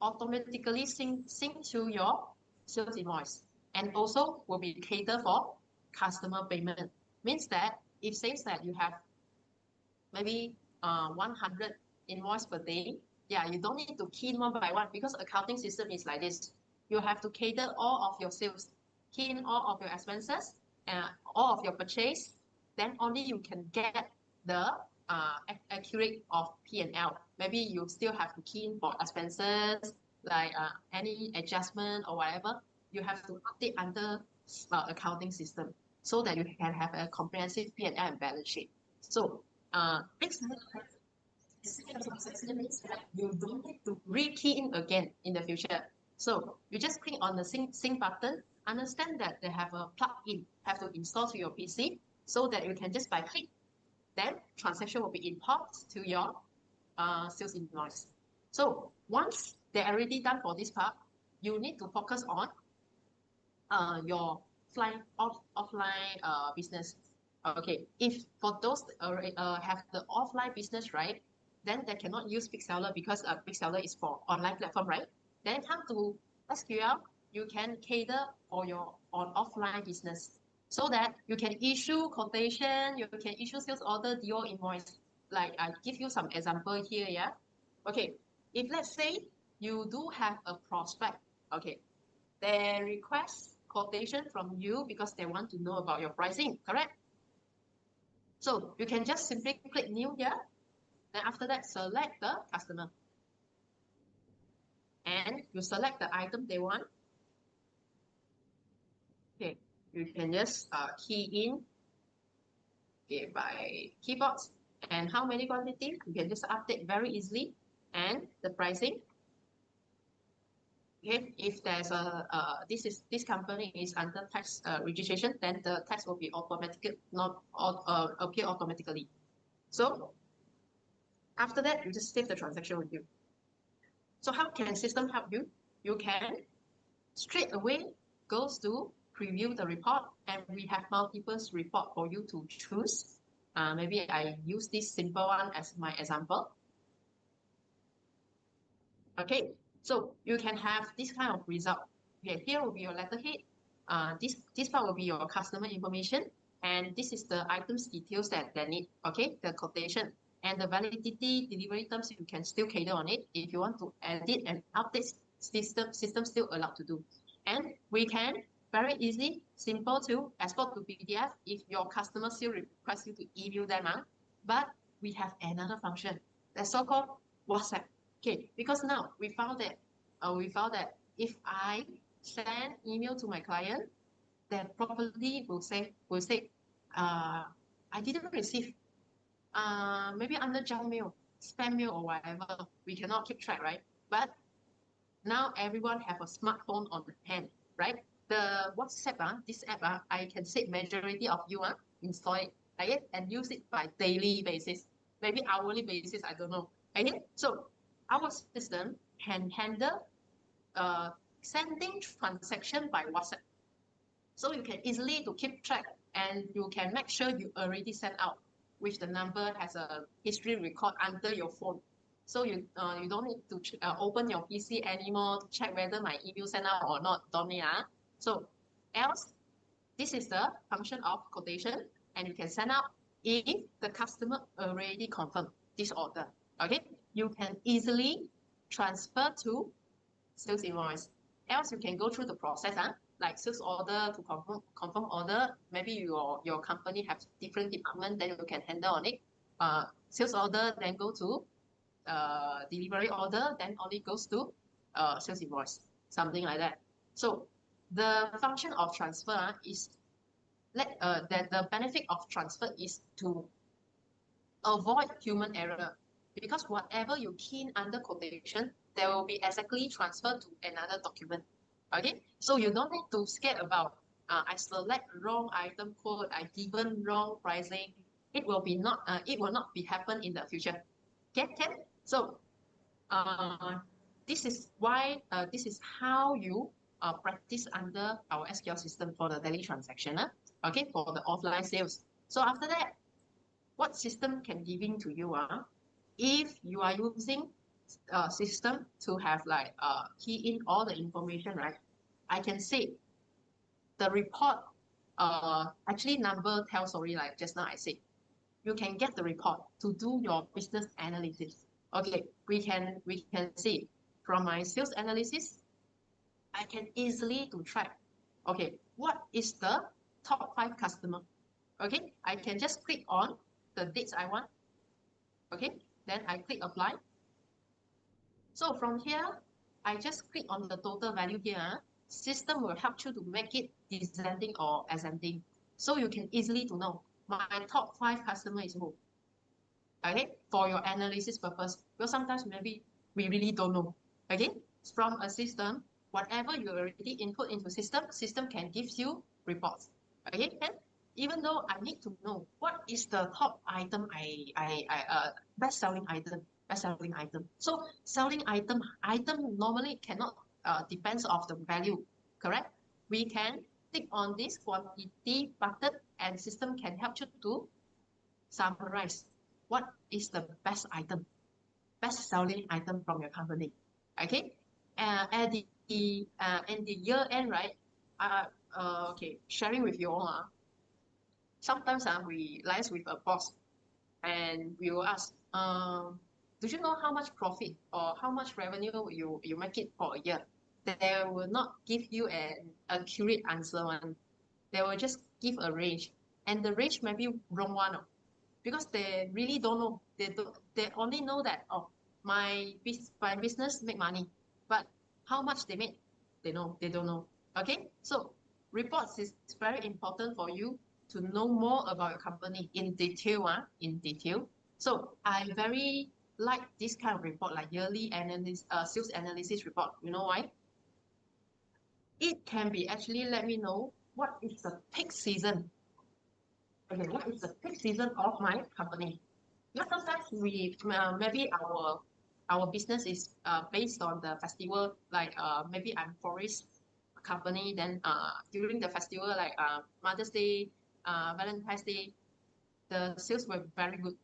automatically sync to your sales invoice, and also will be catered for customer payment. Means that if says that you have maybe 100 invoice per day, yeah, you don't need to key in one by one because accounting system is like this. You have to cater all of your sales, key in all of your expenses, and all of your purchase. Then only you can get the accurate of P&L. Maybe you still have to key in for expenses, like any adjustment or whatever. You have to update under accounting system so that you can have a comprehensive P&L and balance sheet. So BigSeller means that you don't need to re-key in again in the future. So you just click on the sync button, understand that they have a plug-in, have to install to your PC so that you can just by click, then transaction will be imported to your sales invoice. So once they're already done for this part, you need to focus on your offline business. Okay, if for those have the offline business, right, then they cannot use BigSeller because BigSeller is for online platform, right? Then come to SQL, you can cater for your offline business so that you can issue quotation, you can issue sales order, DO invoice. Like I give you some example here, yeah. Okay, if let's say you do have a prospect, okay, they request quotation from you because they want to know about your pricing, correct? So you can just simply click new here. Then after that, select the customer. And you select the item they want. Okay, you can just key in by keyboards. And how many quantity, you can just update very easily. And the pricing. Okay, if there's a this company is under tax registration, then the tax will be automatically not appear automatically. So after that, you just save the transaction with you. So how can system help you? You can straight away goes to preview the report, and we have multiple report for you to choose. Maybe I use this simple one as my example. Okay, so you can have this kind of result. Okay, here will be your letterhead. This part will be your customer information, and this is the items details that they need. Okay, the quotation and the validity delivery terms. You can still cater on it if you want to edit and update. System still allowed to do, and we can very easy, simple to export to PDF if your customer still request you to email them. But we have another function that's so-called WhatsApp. Okay, because now we found that if I send email to my client, they probably will say I didn't receive maybe under junk mail, spam mail or whatever. We cannot keep track, right? But now everyone have a smartphone on hand, right? The WhatsApp, this app, I can say majority of you install it, right? And use it by daily basis, maybe hourly basis, I don't know. Okay, so our system can handle sending transaction by WhatsApp. So you can easily to keep track and you can make sure you already sent out with the number has a history record under your phone. So you don't need to open your PC anymore to check whether my email sent out or not. Don't need. So else, this is the function of quotation and you can send out if the customer already confirmed this order. Okay, you can easily transfer to sales invoice. Else you can go through the process, like sales order to confirm order. Maybe your company has different department, then you can handle on it. Sales order then go to delivery order, then only goes to sales invoice, something like that. So the function of transfer is that the benefit of transfer is to avoid human error because whatever you key in under quotation, there will be exactly transferred to another document. Okay, so you don't need to scared about I select wrong item code, I given wrong pricing. It will not be happen in the future. Can so this is why this is how you practice under our SQL system for the daily transaction. Okay, for the offline sales. So after that, what system can giving to you? If you are using a system to have like key in all the information, right? I can say the report actually number tells story like just now I said. You can get the report to do your business analysis. Okay, we can see from my sales analysis, I can easily to track. Okay, what is the top 5 customer? Okay, I can just click on the dates I want. Okay, then I click apply. So from here, I just click on the total value here. System will help you to make it descending or ascending. So you can easily to know my top 5 customer is who. Okay, for your analysis purpose. Because sometimes maybe we really don't know. Okay, from a system, whatever you already input into system can give you reports. Okay, and even though I need to know what is the top item best selling item. So selling item normally cannot depends of the value, correct? We can click on this quantity button and system can help you to summarize what is the best item, best selling item from your company. Okay, at the in the year end, right? Okay, sharing with you all. Sometimes we liaise with a boss and we will ask, do you know how much profit or how much revenue you make it for a year? They will not give you an accurate answer one. They will just give a range, and the range may be wrong one, because they really don't know. They only know that, oh, my business make money, but how much they make, they don't know. Okay, so reports is very important for you to know more about your company in detail. In detail. So I very like this kind of report, like yearly analysis, sales analysis report. You know why? It can be actually let me know what is the peak season. Okay, what is the peak season of my company? Because sometimes we maybe our business is based on the festival, like maybe I'm florist company, then during the festival like Mother's Day, Valentine's Day, the sales were very good.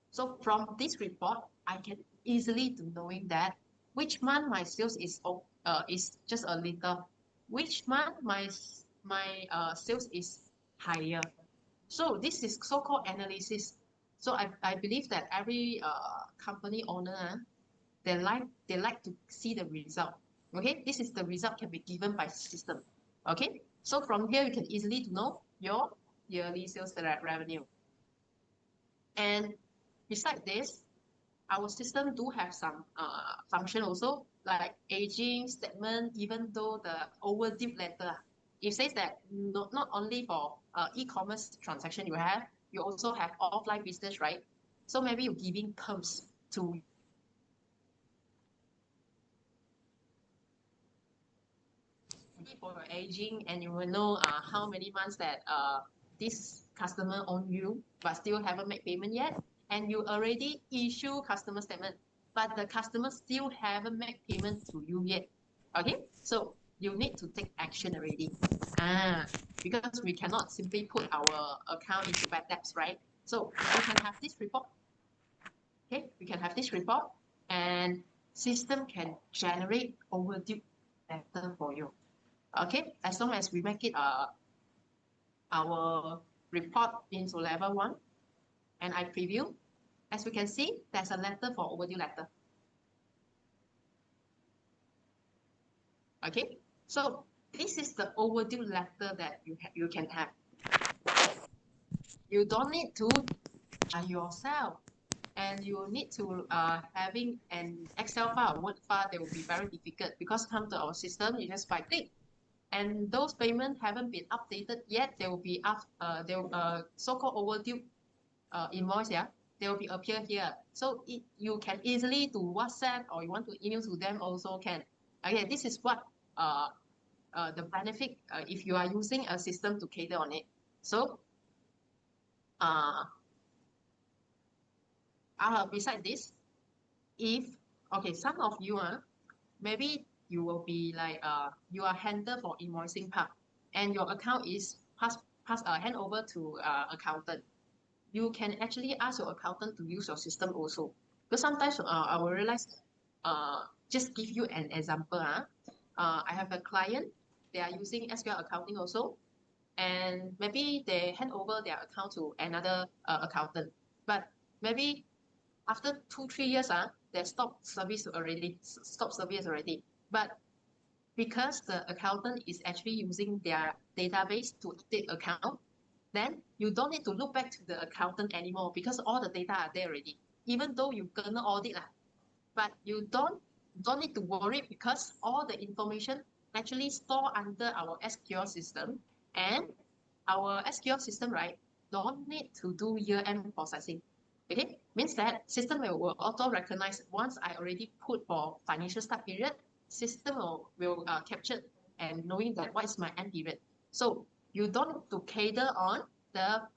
So from this report, I can easily to knowing that which month my sales is just a little, which month my sales is higher. So this is so-called analysis. So I believe that every company owner, they like to see the result. Okay, this is the result can be given by system. Okay, so from here you can easily know your yearly sales revenue. And beside this, our system do have some function also, like aging statement. Even though the overdue letter, it says that not only for e-commerce transaction you also have offline business, right? So maybe you're giving terms to for your aging, and you will know how many months that this customer own you but still haven't made payment yet, and you already issue customer statement but the customer still haven't made payment to you yet. Okay, so you need to take action already, because we cannot simply put our account into bad debts, right? So we can have this report. Okay, we can have this report, and system can generate overdue letter for you. Okay, as long as we make it our report into level 1, and I preview, as we can see, there's a letter for overdue letter. Okay, so this is the overdue letter that you can have. You don't need to yourself, and you need to having an Excel file, Word file. They will be very difficult, because come to our system, you just by click, and those payments haven't been updated yet. They will be so-called overdue invoice. Yeah, they will be appear here. So you can easily do WhatsApp, or you want to email to them also can. Okay, this is what the benefit if you are using a system to cater on it. So beside this, if okay, some of you maybe you will be like you are handler for invoicing part, and your account is hand over to accountant. You can actually ask your accountant to use your system also, because sometimes I will realize, just give you an example. I have a client, they are using SQL accounting also, and maybe they hand over their account to another accountant. But maybe after 2-3 years, they stop service already. But because the accountant is actually using their database to update account, then you don't need to look back to the accountant anymore because all the data are there already. Even though you gonna audit lah, but you don't need to worry because all the information actually store under our SQL system, and our SQL system, right, don't need to do year-end processing. Okay, means that system will auto recognize once I already put for financial start period, system will capture and knowing that what is my end period. So you don't have to cater on the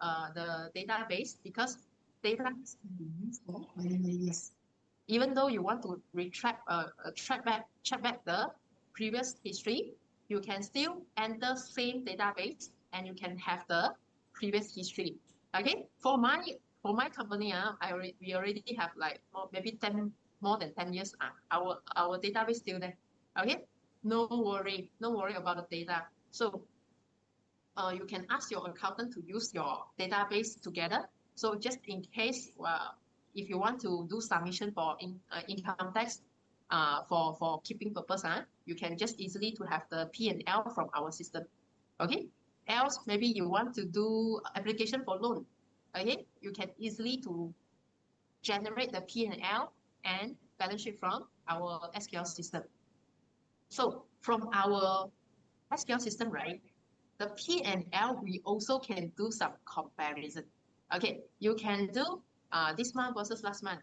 database because database can be used for many years. Even though you want to check back the previous history, you can still enter same database and you can have the previous history. Okay, for my company, we already have like more than 10 years. Our database still there. Okay, no worry about the data. So you can ask your accountant to use your database together. So just in case, if you want to do submission for income tax, for keeping purpose, you can just easily to have the P&L from our system. Okay. Else, maybe you want to do application for loan. Okay, you can easily to generate the P&L and balance sheet from our SQL system. So from our SQL system, right, the P&L, we also can do some comparison. Okay, you can do this month versus last month.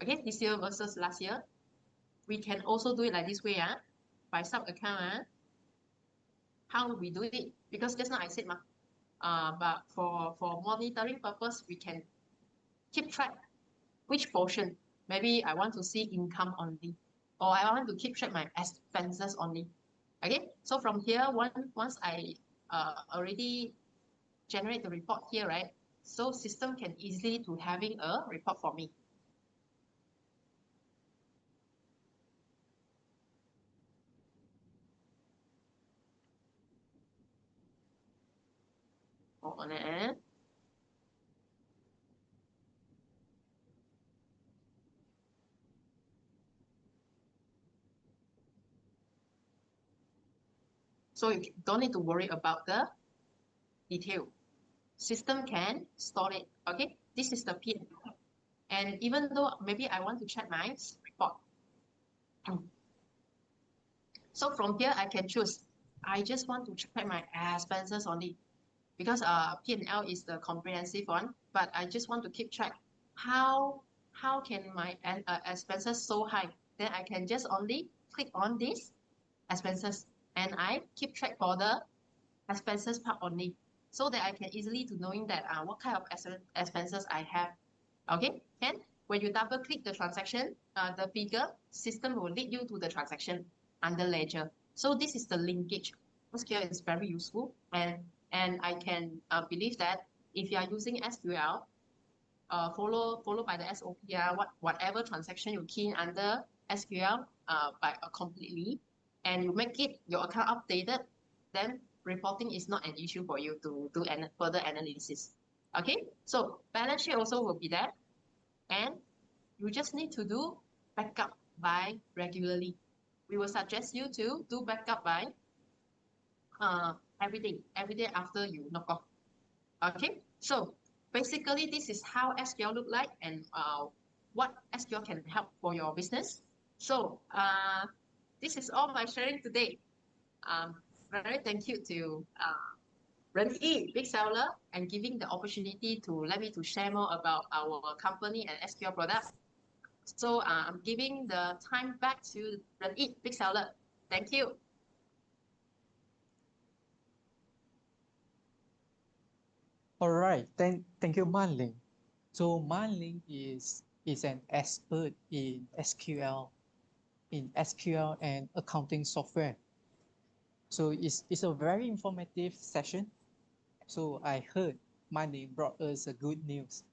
Okay, this year versus last year. We can also do it like this way, by sub account. How we do it? Because just now I said, but for monitoring purpose, we can keep track which portion. Maybe I want to see income only, or I want to keep track my expenses only. Okay, so from here, once I already generate the report here, right? So system can easily to having a report for me. On it. So you don't need to worry about the detail. System can store it. Okay, this is the P&L. And even though maybe I want to check my report, so from here I can choose. I just want to check my expenses only because P&L is the comprehensive one. But I just want to keep track how can my expenses so high. Then I can just only click on this expenses and I keep track for the expenses part only, so that I can easily to knowing that what kind of expenses I have. Okay, and when you double click the transaction, the figure system will lead you to the transaction under ledger. So this is the linkage. SQL is very useful, and I can believe that if you are using SQL, followed by the SOP, whatever transaction you key in under SQL by completely, and you make it your account updated, then reporting is not an issue for you to do further analysis. Okay, so balance sheet also will be there, and you just need to do backup by regularly. We will suggest you to do backup by every day after you knock off. Okay, so basically this is how SQL look like and what SQL can help for your business. So this is all my sharing today. Very thank you to Renyi, BigSeller, and giving the opportunity to let me to share more about our company and SQL product. So I'm giving the time back to Renyi, BigSeller. Thank you. All right, thank you, Manling. So Manling is an expert in SQL and accounting software. So it's a very informative session. So I heard Manling brought us a good news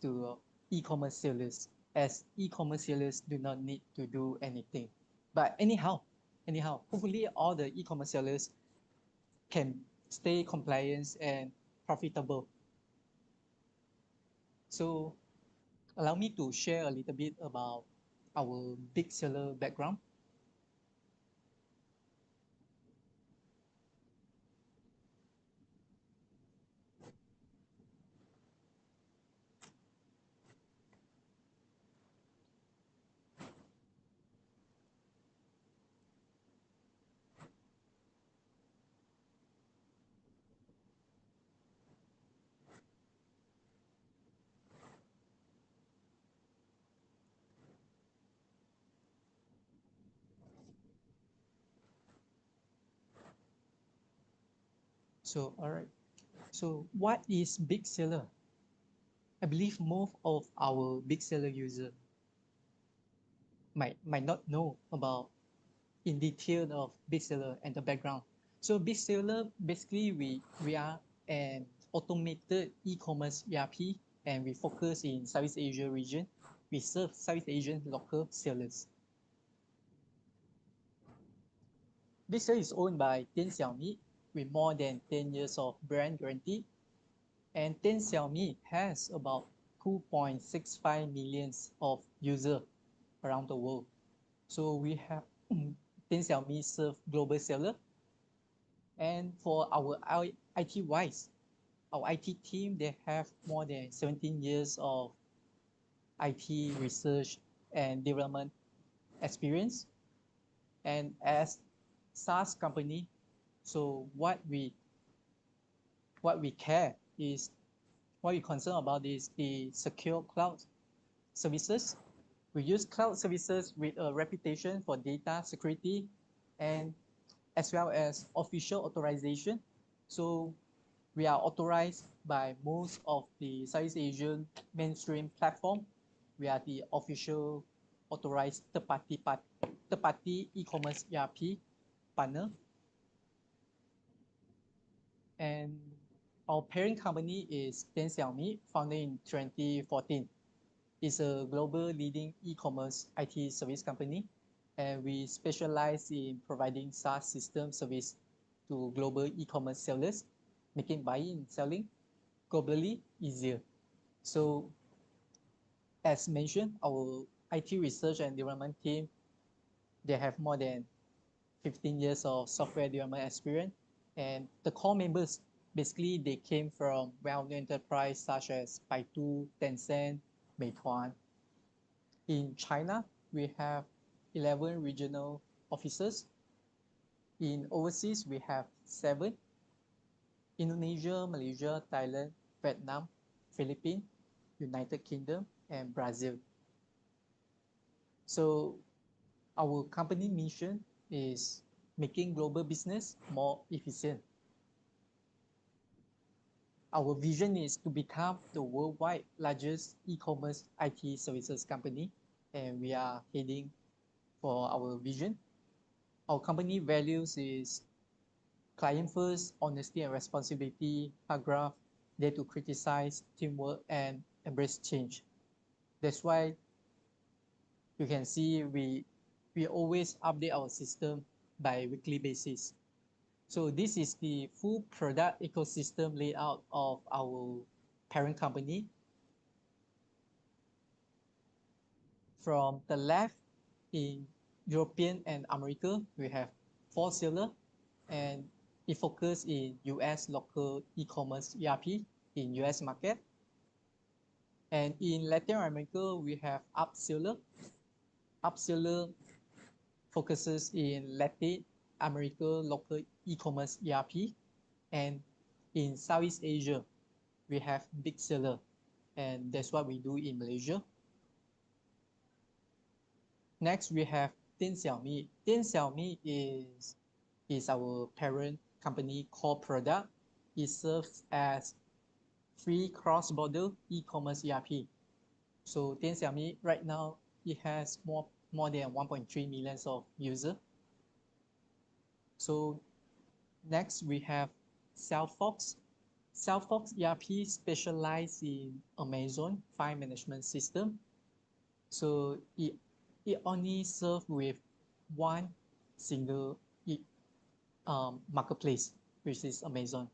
to e-commerce sellers, as e-commerce sellers do not need to do anything. But anyhow, hopefully all the e-commerce sellers can stay compliant and profitable. So allow me to share a little bit about our BigSeller background. So, all right. So what is BigSeller? I believe most of our BigSeller users might not know about in detail of BigSeller and the background. So BigSeller, basically we are an automated e-commerce ERP, and we focus in Southeast Asia region. We serve Southeast Asian local sellers. BigSeller is owned by Tian Xiaomi with more than 10 years of brand guarantee, and Tian Xiaomi has about 2.65 millions of users around the world. So we have Tian Xiaomi serve global seller. And for our IT wise, our IT team, they have more than 17 years of IT research and development experience. And as SaaS company, so what we care is what we concern about is the secure cloud services. We use cloud services with a reputation for data security and as well as official authorization. So we are authorized by most of the Southeast Asian mainstream platform. We are the official authorized third-party e-commerce ERP partner. And our parent company is Tian Xiaomi, founded in 2014. It's a global leading e-commerce IT service company, and we specialize in providing SaaS system service to global e-commerce sellers, making buying and selling globally easier. So as mentioned, our IT research and development team, they have more than 15 years of software development experience. And the core members, basically, they came from well-known enterprise such as Baidu, Tencent, Meituan. In China, we have 11 regional offices. In overseas, we have 7. Indonesia, Malaysia, Thailand, Vietnam, Philippines, United Kingdom, and Brazil. So our company mission is making global business more efficient. Our vision is to become the worldwide largest e-commerce IT services company, and we are heading for our vision. Our company values is client first, honesty and responsibility, paragraph, dare to criticize, teamwork, and embrace change. That's why you can see we always update our system by weekly basis. So this is the full product ecosystem layout of our parent company. From the left, in European and America, we have 4 sellers, and it focuses in US local e-commerce ERP in US market. And in Latin America, we have Upseller. Upseller focuses in Latin America local e-commerce ERP. And in Southeast Asia, we have BigSeller, and that's what we do in Malaysia. Next, we have Tian Xiaomi. Tian Xiaomi is our parent company core product. It serves as free cross-border e-commerce ERP. So Tian Xiaomi right now, it has more than 1.3 million of users. So next we have Salesforce. Salesforce ERP specializes in Amazon file management system. So it only serves with one single marketplace. which is Amazon.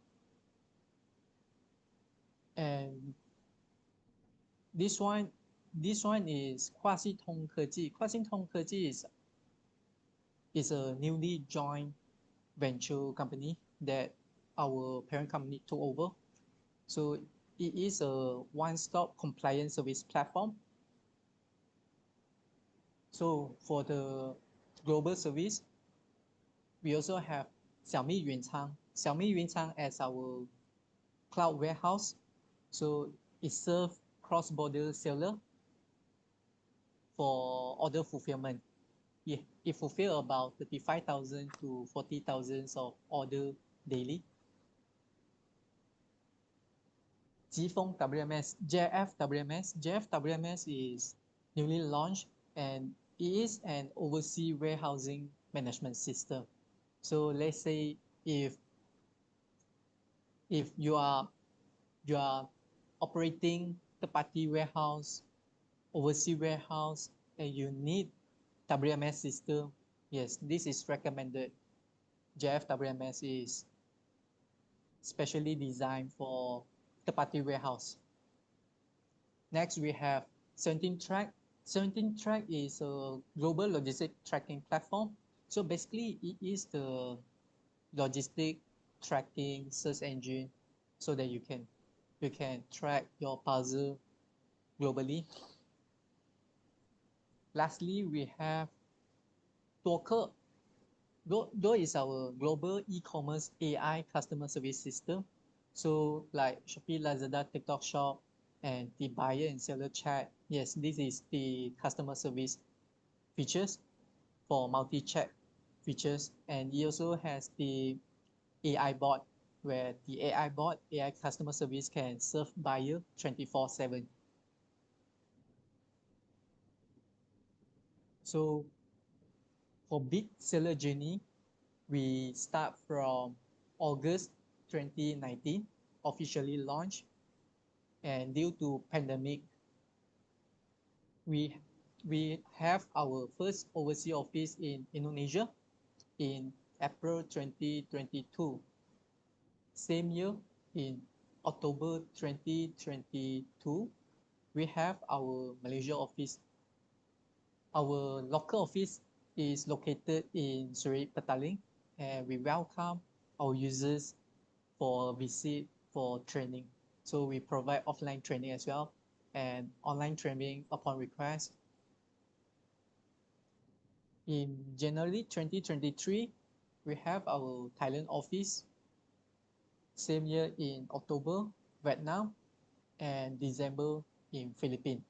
And this one is 跨系通科技。跨系通科技 is a newly joined venture company that our parent company took over. So it is a one-stop compliance service platform. So for the global service, we also have Xiaomi Yuancang. Xiaomi Yuancang as our cloud warehouse. So it serves cross-border seller for order fulfillment. Yeah, it fulfill about 35,000 to 40,000 of order daily. Jifeng WMS, JF WMS. JF WMS is newly launched and it is an overseas warehousing management system. So let's say if you are operating the party warehouse, overseas warehouse, and you need WMS system, yes, this is recommended. JF WMS is specially designed for the party warehouse. Next, we have 17 Track. 17 Track is a global logistic tracking platform. So basically, it is the logistic tracking search engine so that you can track your parcel globally. Lastly, we have Docker. Docker is our global e-commerce AI customer service system. So like Shopee, Lazada, TikTok Shop, and the buyer and seller chat. Yes, this is the customer service features for multi-chat features. And it also has the AI bot, where the AI bot, AI customer service can serve buyer 24/7. So for BigSeller journey, we start from August 2019, officially launched, and due to pandemic, we have our first overseas office in Indonesia in April 2022. Same year, in October 2022, we have our Malaysia office. Our local office is located in Seri Petaling, and we welcome our users for visit for training. So we provide offline training as well and online training upon request. In January 2023, we have our Thailand office. Same year in October, Vietnam, and December in Philippines.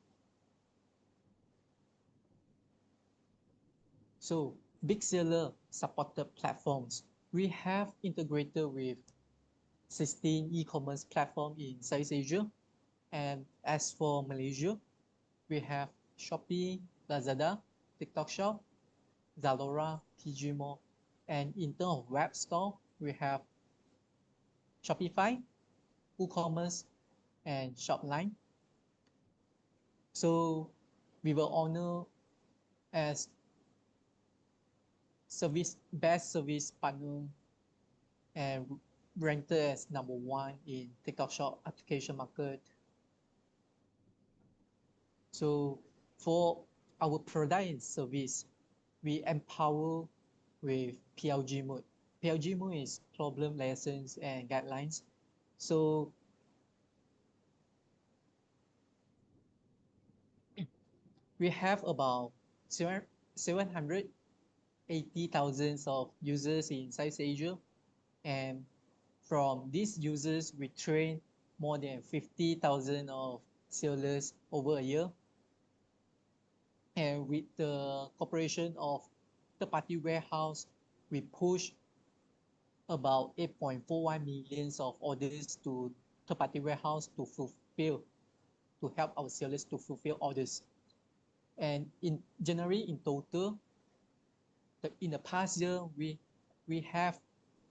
So BigSeller supported platforms. We have integrated with 16 e-commerce platforms in Southeast Asia. And as for Malaysia, we have Shopee, Lazada, TikTok Shop, Zalora, PG Mall. And in terms of web store, we have Shopify, WooCommerce, and Shopline. So we were honored as best service partner and ranked as #1 in TikTok Shop application market. So for our product and service, we empower with PLG mode. PLG mode is problem lessons and guidelines. So we have about 780,000 of users in Southeast Asia, and from these users, we train more than 50,000 of sellers over a year. And with the cooperation of third-party warehouse, we push about 8.41 million of orders to third-party warehouse to help our sellers to fulfill orders. And in January, in total, in the past year, we have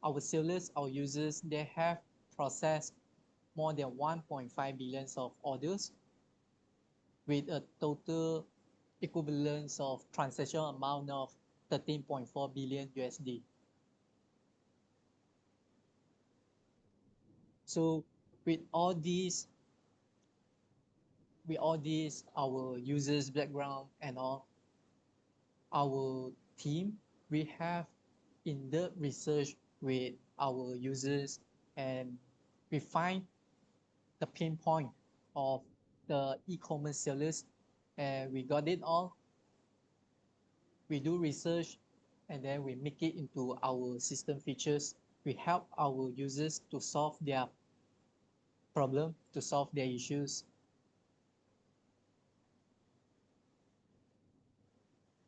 our sellers, our users, they have processed more than 1.5 billion of orders with a total equivalence of transaction amount of 13.4 billion USD. So with all these, our users background and all, our team, we have in-depth research with our users, and we find the pain point of the e-commerce sellers, and we got it all. We do research, and then we make it into our system features. We help our users to solve their problem, to solve their issues.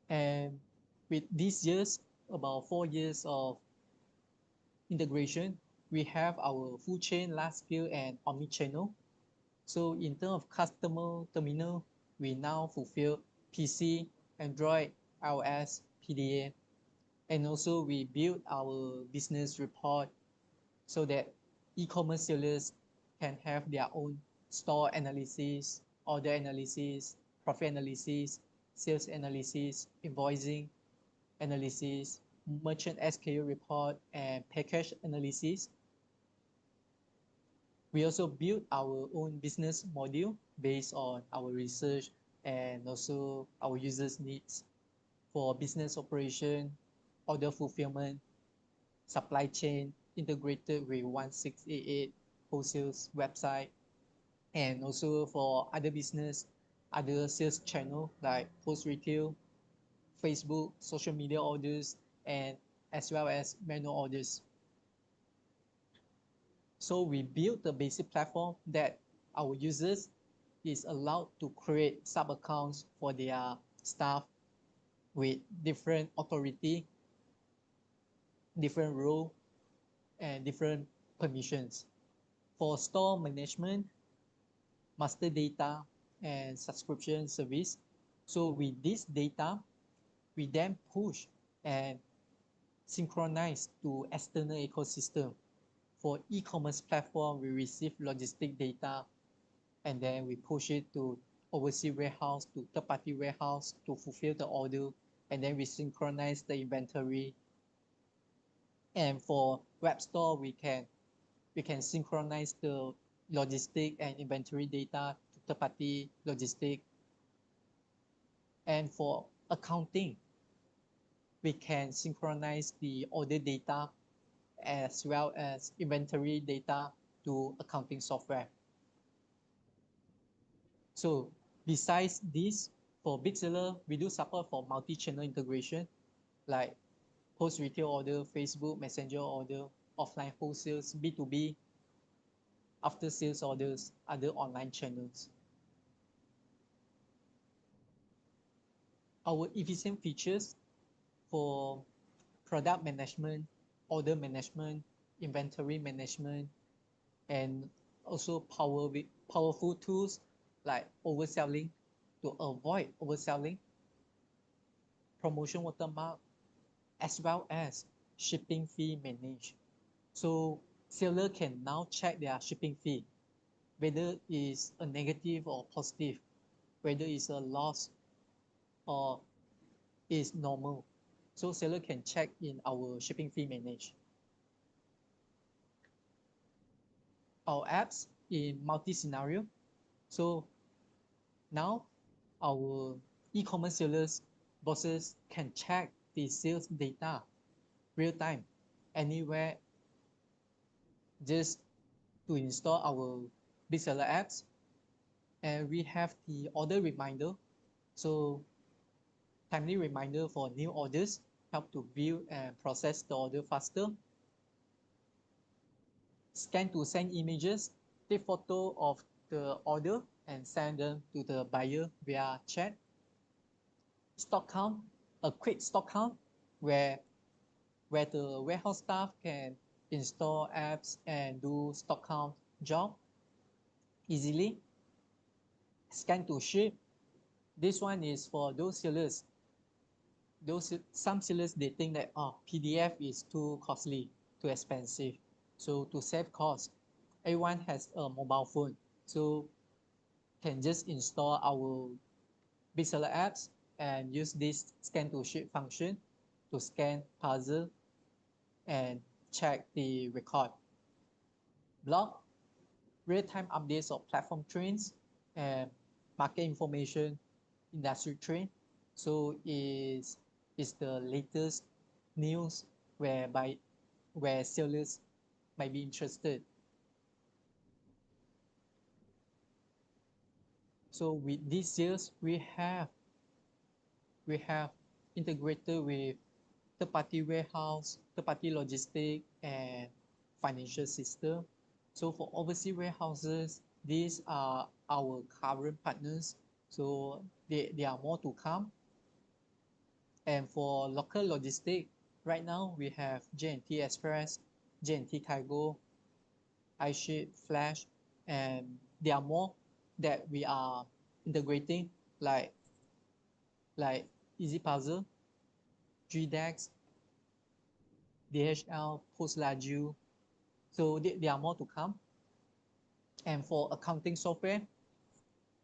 And with these years, about 4 years of integration, we have our full chain, large scale, and omni-channel. So in terms of customer terminal, we now fulfill PC, Android, iOS, PDA, and also we build our business report so that e-commerce sellers can have their own store analysis, order analysis, profit analysis, sales analysis, invoicing analysis, merchant SKU report, and package analysis. We also build our own business module based on our research and also our users' needs for business operation, order fulfillment, supply chain integrated with 1688 wholesale's website, and also for other business, other sales channel like post retail, Facebook, social media orders, and as well as manual orders. So we built the basic platform that our users is allowed to create sub accounts for their staff with different authority, different role, and different permissions. For store management, master data, and subscription service. So with this data, we then push and synchronize to external ecosystem. For e-commerce platform, we receive logistic data, and then we push it to overseas warehouse, to third-party warehouse to fulfill the order, and then we synchronize the inventory. And for web store, we can synchronize the logistic and inventory data to third-party logistic. And for accounting, we can synchronize the order data as well as inventory data to accounting software. So besides this, for BigSeller, we do support for multi-channel integration like post retail order, Facebook Messenger order, offline wholesales, B2B, after sales orders, other online channels. Our efficient features for product management, order management, inventory management, and also powerful tools like overselling to avoid overselling, promotion watermark, as well as shipping fee manage. So seller can now check their shipping fee, whether it's a negative or positive, whether it's a loss or is normal. So seller can check in our shipping fee manage. Our apps in multi-scenario. So now our e-commerce sellers bosses can check the sales data real time anywhere just to install our BigSeller apps. And we have the order reminder. So timely reminder for new orders help to view and process the order faster. Scan to send images, take photo of the order and send them to the buyer via chat. Stock count, a quick stock count where the warehouse staff can install apps and do stock count job easily. Scan to ship. This one is for those sellers. Some sellers, they think that PDF is too costly, too expensive. So to save cost, everyone has a mobile phone, so can just install our BigSeller apps and use this scan to ship function to scan parcel and check the record. Blog, real-time updates of platform trends and market information, industry trend. So is the latest news where sellers might be interested. So with these sales, we have integrated with third-party warehouse, third-party logistic, and financial system. So for overseas warehouses, these are our current partners. So there are more to come. And for local logistic, right now we have J&T Express, J&T Cargo, iShip, Flash, and there are more that we are integrating like Easy Puzzle, GDEX, DHL, Postlaju. So there are more to come. And for accounting software,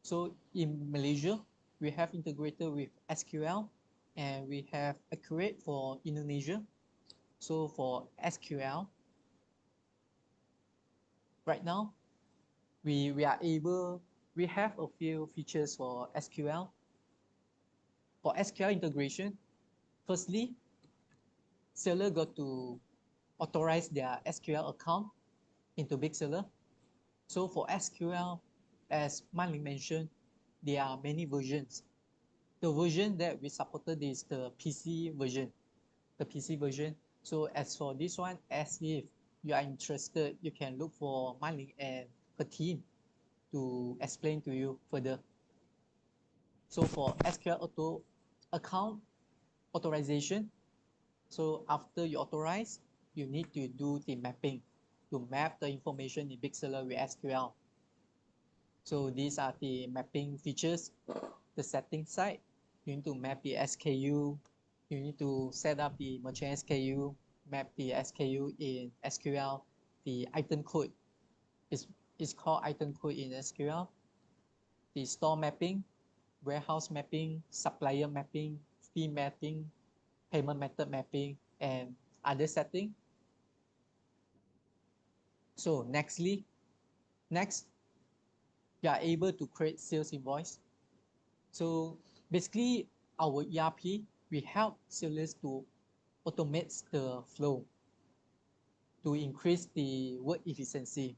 so in Malaysia, we have integrated with SQL and we have Accurate for Indonesia. So for SQL, right now, we have a few features for SQL. For SQL integration, firstly, seller got to authorize their SQL account into BigSeller. So for SQL, as Manling mentioned, there are many versions. The version that we supported is the PC version. The PC version. So as for this one, as if you are interested, you can look for Manling and her team to explain to you further. So for SQL auto account authorization, so after you authorize, you need to do the mapping to map the information in BigSeller with SQL. So these are the mapping features. The setting side, you need to map the SKU. You need to set up the merchant SKU, map the SKU in SQL. The item code is called item code in SQL. The store mapping, warehouse mapping, supplier mapping, fee mapping, payment method mapping, and other setting. So next, you are able to create sales invoice. So basically, our ERP, we help sellers to automate the flow to increase the work efficiency.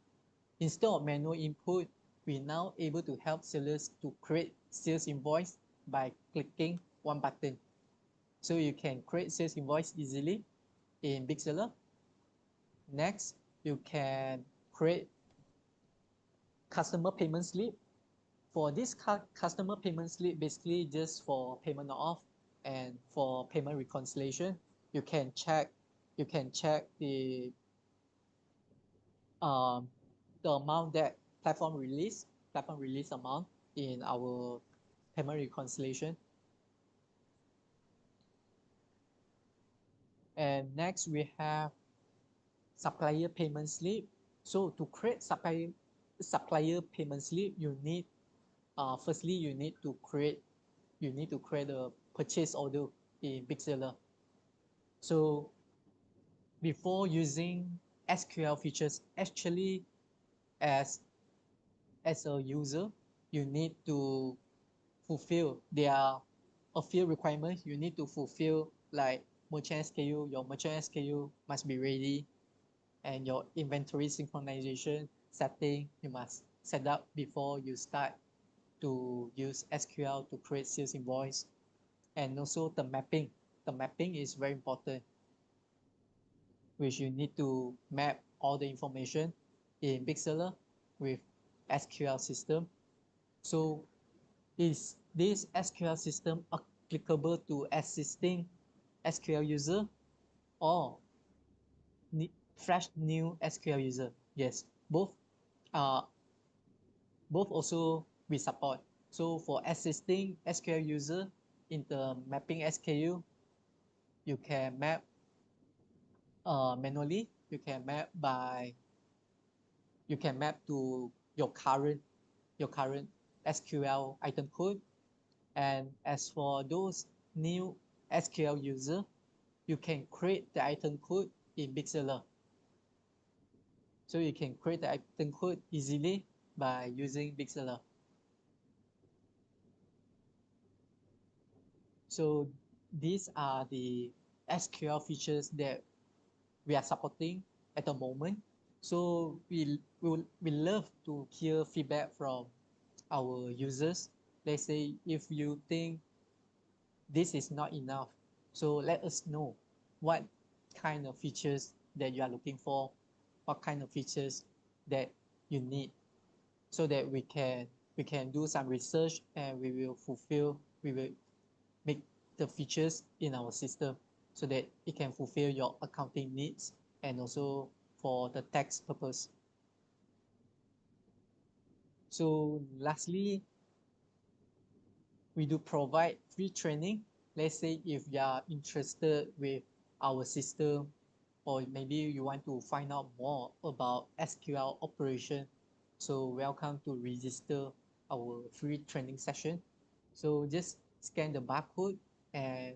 Instead of manual input, we now able to help sellers to create sales invoice by clicking one button. So you can create sales invoice easily in BigSeller. Next, you can create customer payment slip. For this customer payment slip, basically just for payment off and for payment reconciliation, you can check the amount that platform release amount in our payment reconciliation. And next we have supplier payment slip. So to create supplier payment slip, you need firstly you need to create a purchase order in BigSeller. So before using SQL features, actually as a user, you need to fulfill. There are a few requirements you need to fulfill, like merchant SKU. Your merchant SKU must be ready, and your inventory synchronization setting you must set up before you start to use SQL to create sales invoice. And also the mapping. The mapping is very important, which you need to map all the information in BigSeller with SQL system. So is this SQL system applicable to existing SQL user or fresh new SQL user? Yes, both also we support. So for existing SQL user, in the mapping SKU, you can map manually. You can map to your current SQL item code. And as for those new SQL user, you can create the item code in BigSeller. So you can create the item code easily by using BigSeller. So these are the SQL features that we are supporting at the moment. So we love to hear feedback from our users. Let's say if you think this is not enough, so let us know what kind of features that you are looking for, what kind of features that you need, so that we can do some research and we will make the features in our system so that it can fulfill your accounting needs and also for the tax purpose. So lastly, we do provide free training. Let's say if you are interested with our system or maybe you want to find out more about SQL operation, so welcome to register our free training session. So just scan the barcode and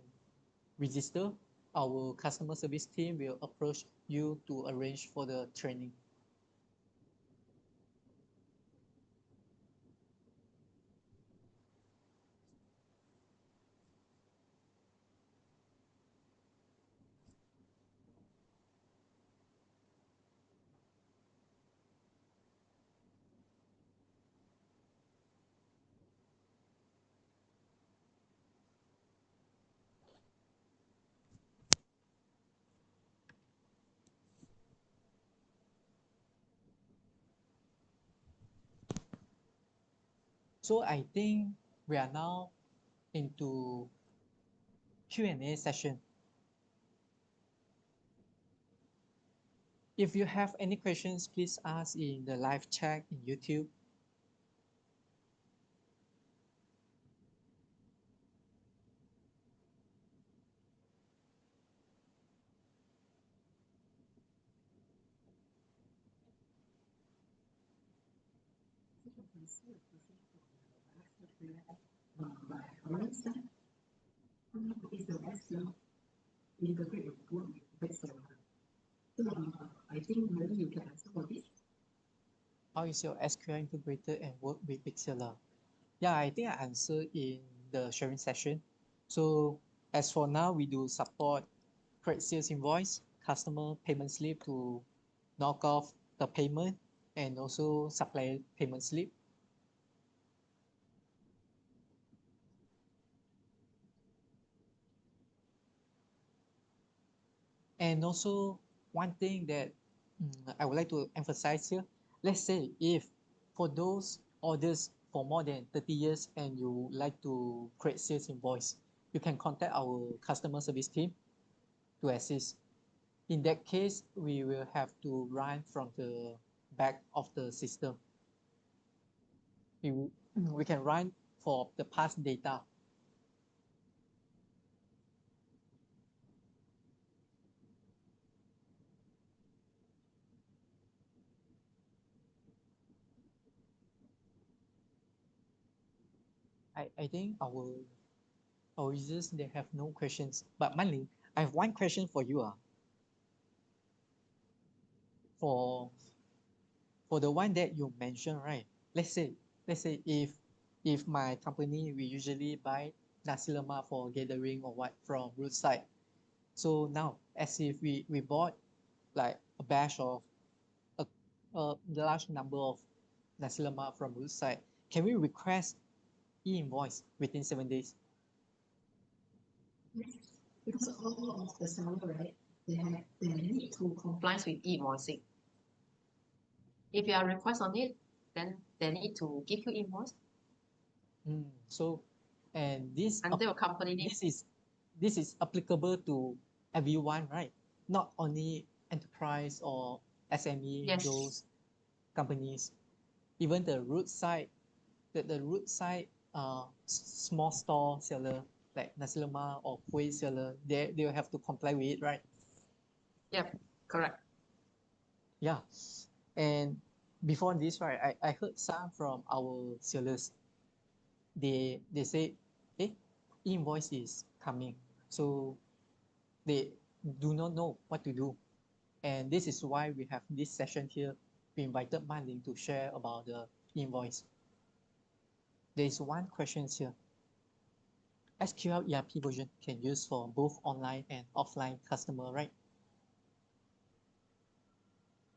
register. Our customer service team will approach you to arrange for the training. So I think we are now into Q&A session. If you have any questions, please ask in the live chat in YouTube. Is the SEO integrated with BigSeller? So I think maybe you can answer for this. How is your SQL integrated and work with BigSeller? Yeah, I think I answered in the sharing session. So as for now, we do support create sales invoice, customer payment slip to knock off the payment, and also supplier payment slip. And also one thing that I would like to emphasize here, let's say if for those orders for more than 30 years and you like to create sales invoice, you can contact our customer service team to assist. In that case, we will have to run from the back of the system. We can run for the past data. I think our users, they have no questions. But Manling, I have one question for you. For the one that you mentioned, right? Let's say if my company, we usually buy nasi lemak for gathering or what from roadside. So now as if we bought like a batch of a large number of nasi lemak from roadside, can we request e-invoice within 7 days? Yes, because all of the seller, right, they need to comply Compliance with e-invoicing. If you are request on it, then they need to give you invoice So, and under your company name. this is applicable to everyone, right? Not only enterprise or SME, Yes. those companies, even the roadside, the roadside small store seller like nasi lemak or kueh seller, they will have to comply with it, right? Yep, correct. Yeah. And before this, right, I heard some from our sellers. They say, hey, invoice is coming. So they do not know what to do. And this is why we have this session here we invited Manling to share about the invoice. There is one question here. SQL ERP version can use for both online and offline customer, right?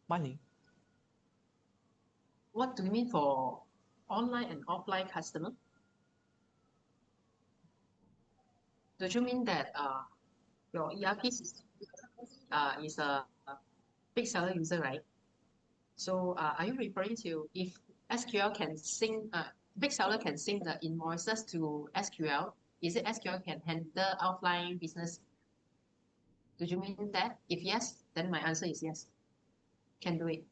Manling? What do you mean for online and offline customer? Do you mean that your ERP is a big seller user, right? So are you referring to if SQL can sync, big seller can sync the invoices to SQL? Is it SQL can handle offline business? Do you mean that? If yes, then my answer is yes, can do it.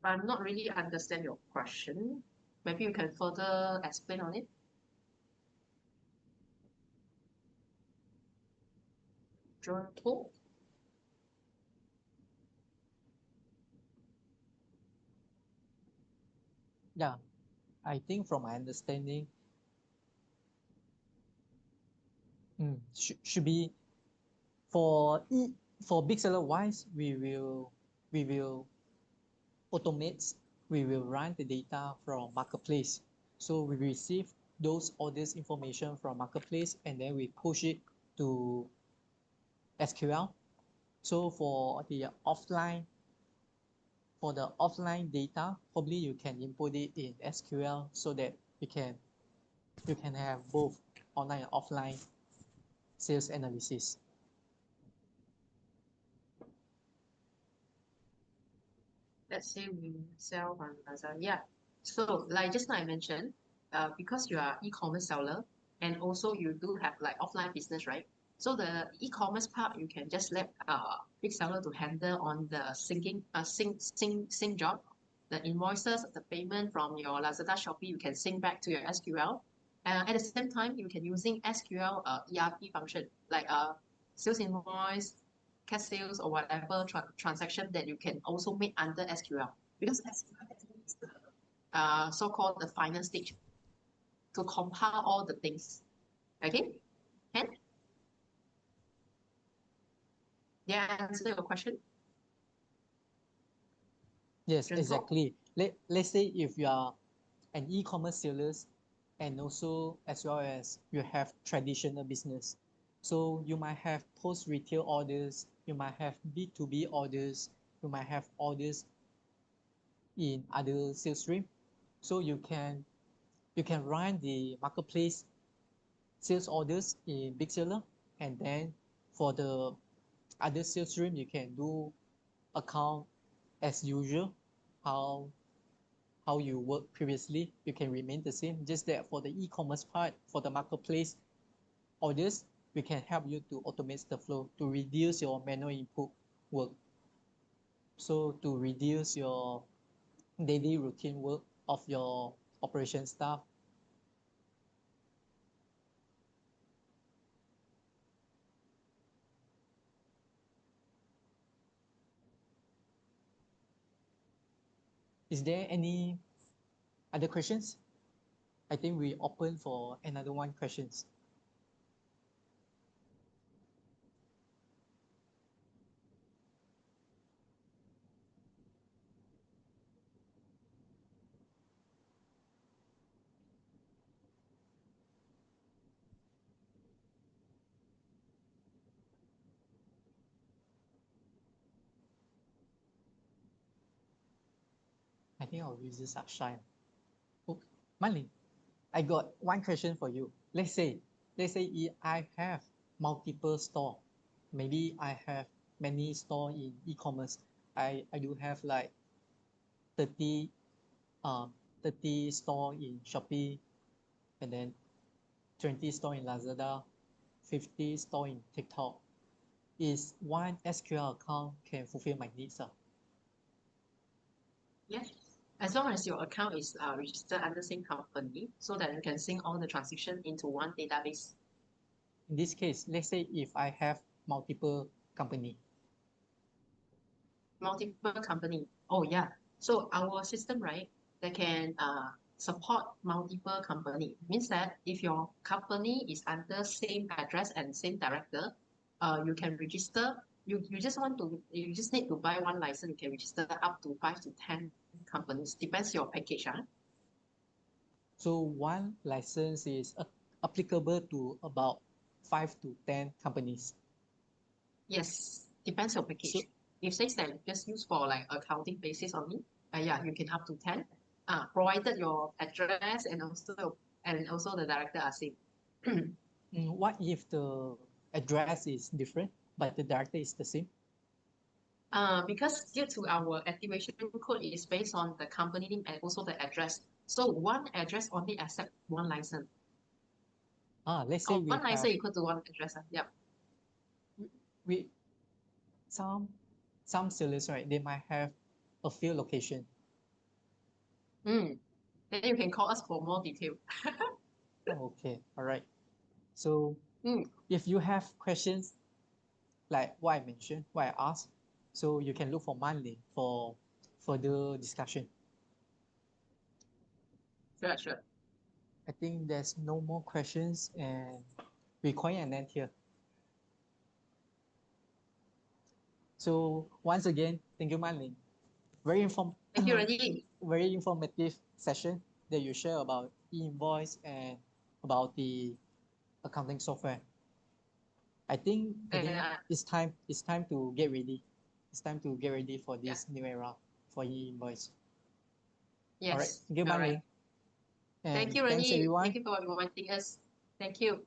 But I'm not really understand your question. Maybe you can further explain on it. John Paul? Yeah, I think from my understanding, should be for for big seller wise, we will automate, we will run the data from marketplace. So we receive those orders information from marketplace and then we push it to SQL. So for the offline data, probably you can input it in SQL so that you can have both online and offline sales analysis. Let's say we sell on Lazada. Yeah. So like just now I mentioned, because you are e-commerce seller and also you do have like offline business, right? So the e-commerce part you can just let big seller to handle on the sync job. The invoices, the payment from your Lazada Shopee, you can sync back to your SQL. At the same time, you can using SQL ERP function like sales invoice, cash sales or whatever transaction that you can also make under SQL because SQL is the so-called the final stage to compile all the things. Okay, and yeah, answer your question. Yes, exactly. Let's say if you are an e-commerce sellers and also as well as you have traditional business. So you might have post retail orders, you might have B2B orders, you might have orders in other sales stream. So you can run the marketplace sales orders in BigSeller and then for the other sales stream you can do account as usual how you work previously, you can remain the same. Just that for the e-commerce part, for the marketplace orders, we can help you to automate the flow to reduce your manual input work. So to reduce your daily routine work of your operation staff. Is there any other questions? I think we open for another one questions. I think our users are shy. Oh, Manling, I got one question for you. Let's say if I have multiple store, maybe I have many store in e-commerce. I do have like 30 um 30 store in Shopee and then 20 store in Lazada, 50 store in TikTok. Is one SQL account can fulfill my needs? Yes. As long as your account is registered under same company, so that you can sync all the transaction into one database. In this case, let's say if I have multiple company. Multiple company. Oh yeah. So our system, right, that can support multiple company. Means that if your company is under same address and same director, you can register you just want to you just need to buy one license, you can register up to 5 to 10 companies. Depends your package. So one license is applicable to about 5 to 10 companies. Yes, depends your So, package. If says that just use for like accounting basis only, yeah, you can up to 10. Provided your address and also the director are same. what if the address is different, but the director is the same? Because due to our activation code is based on the company name and also the address. So one address only accept one license. Let's say Or we one have license equal to one address. Yeah. we some sellers, right? They might have a few location. Then you can call us for more detail. Okay, all right. So Mm, if you have questions like what I mentioned, what I asked, so you can look for Manlin for further discussion. sure. I think there's no more questions and we call it an end here. So once again, thank you, Manlin. Very Thank you, Randy. very informative session that you share about e-invoice and about the accounting software. I think it's time to get ready. It's time to get ready for Yeah. this new era for e-invoice. All right, Yes. thank you, All right. Manlin. Thank And you, thanks Randy. everyone. Thank you for inviting us. Thank you.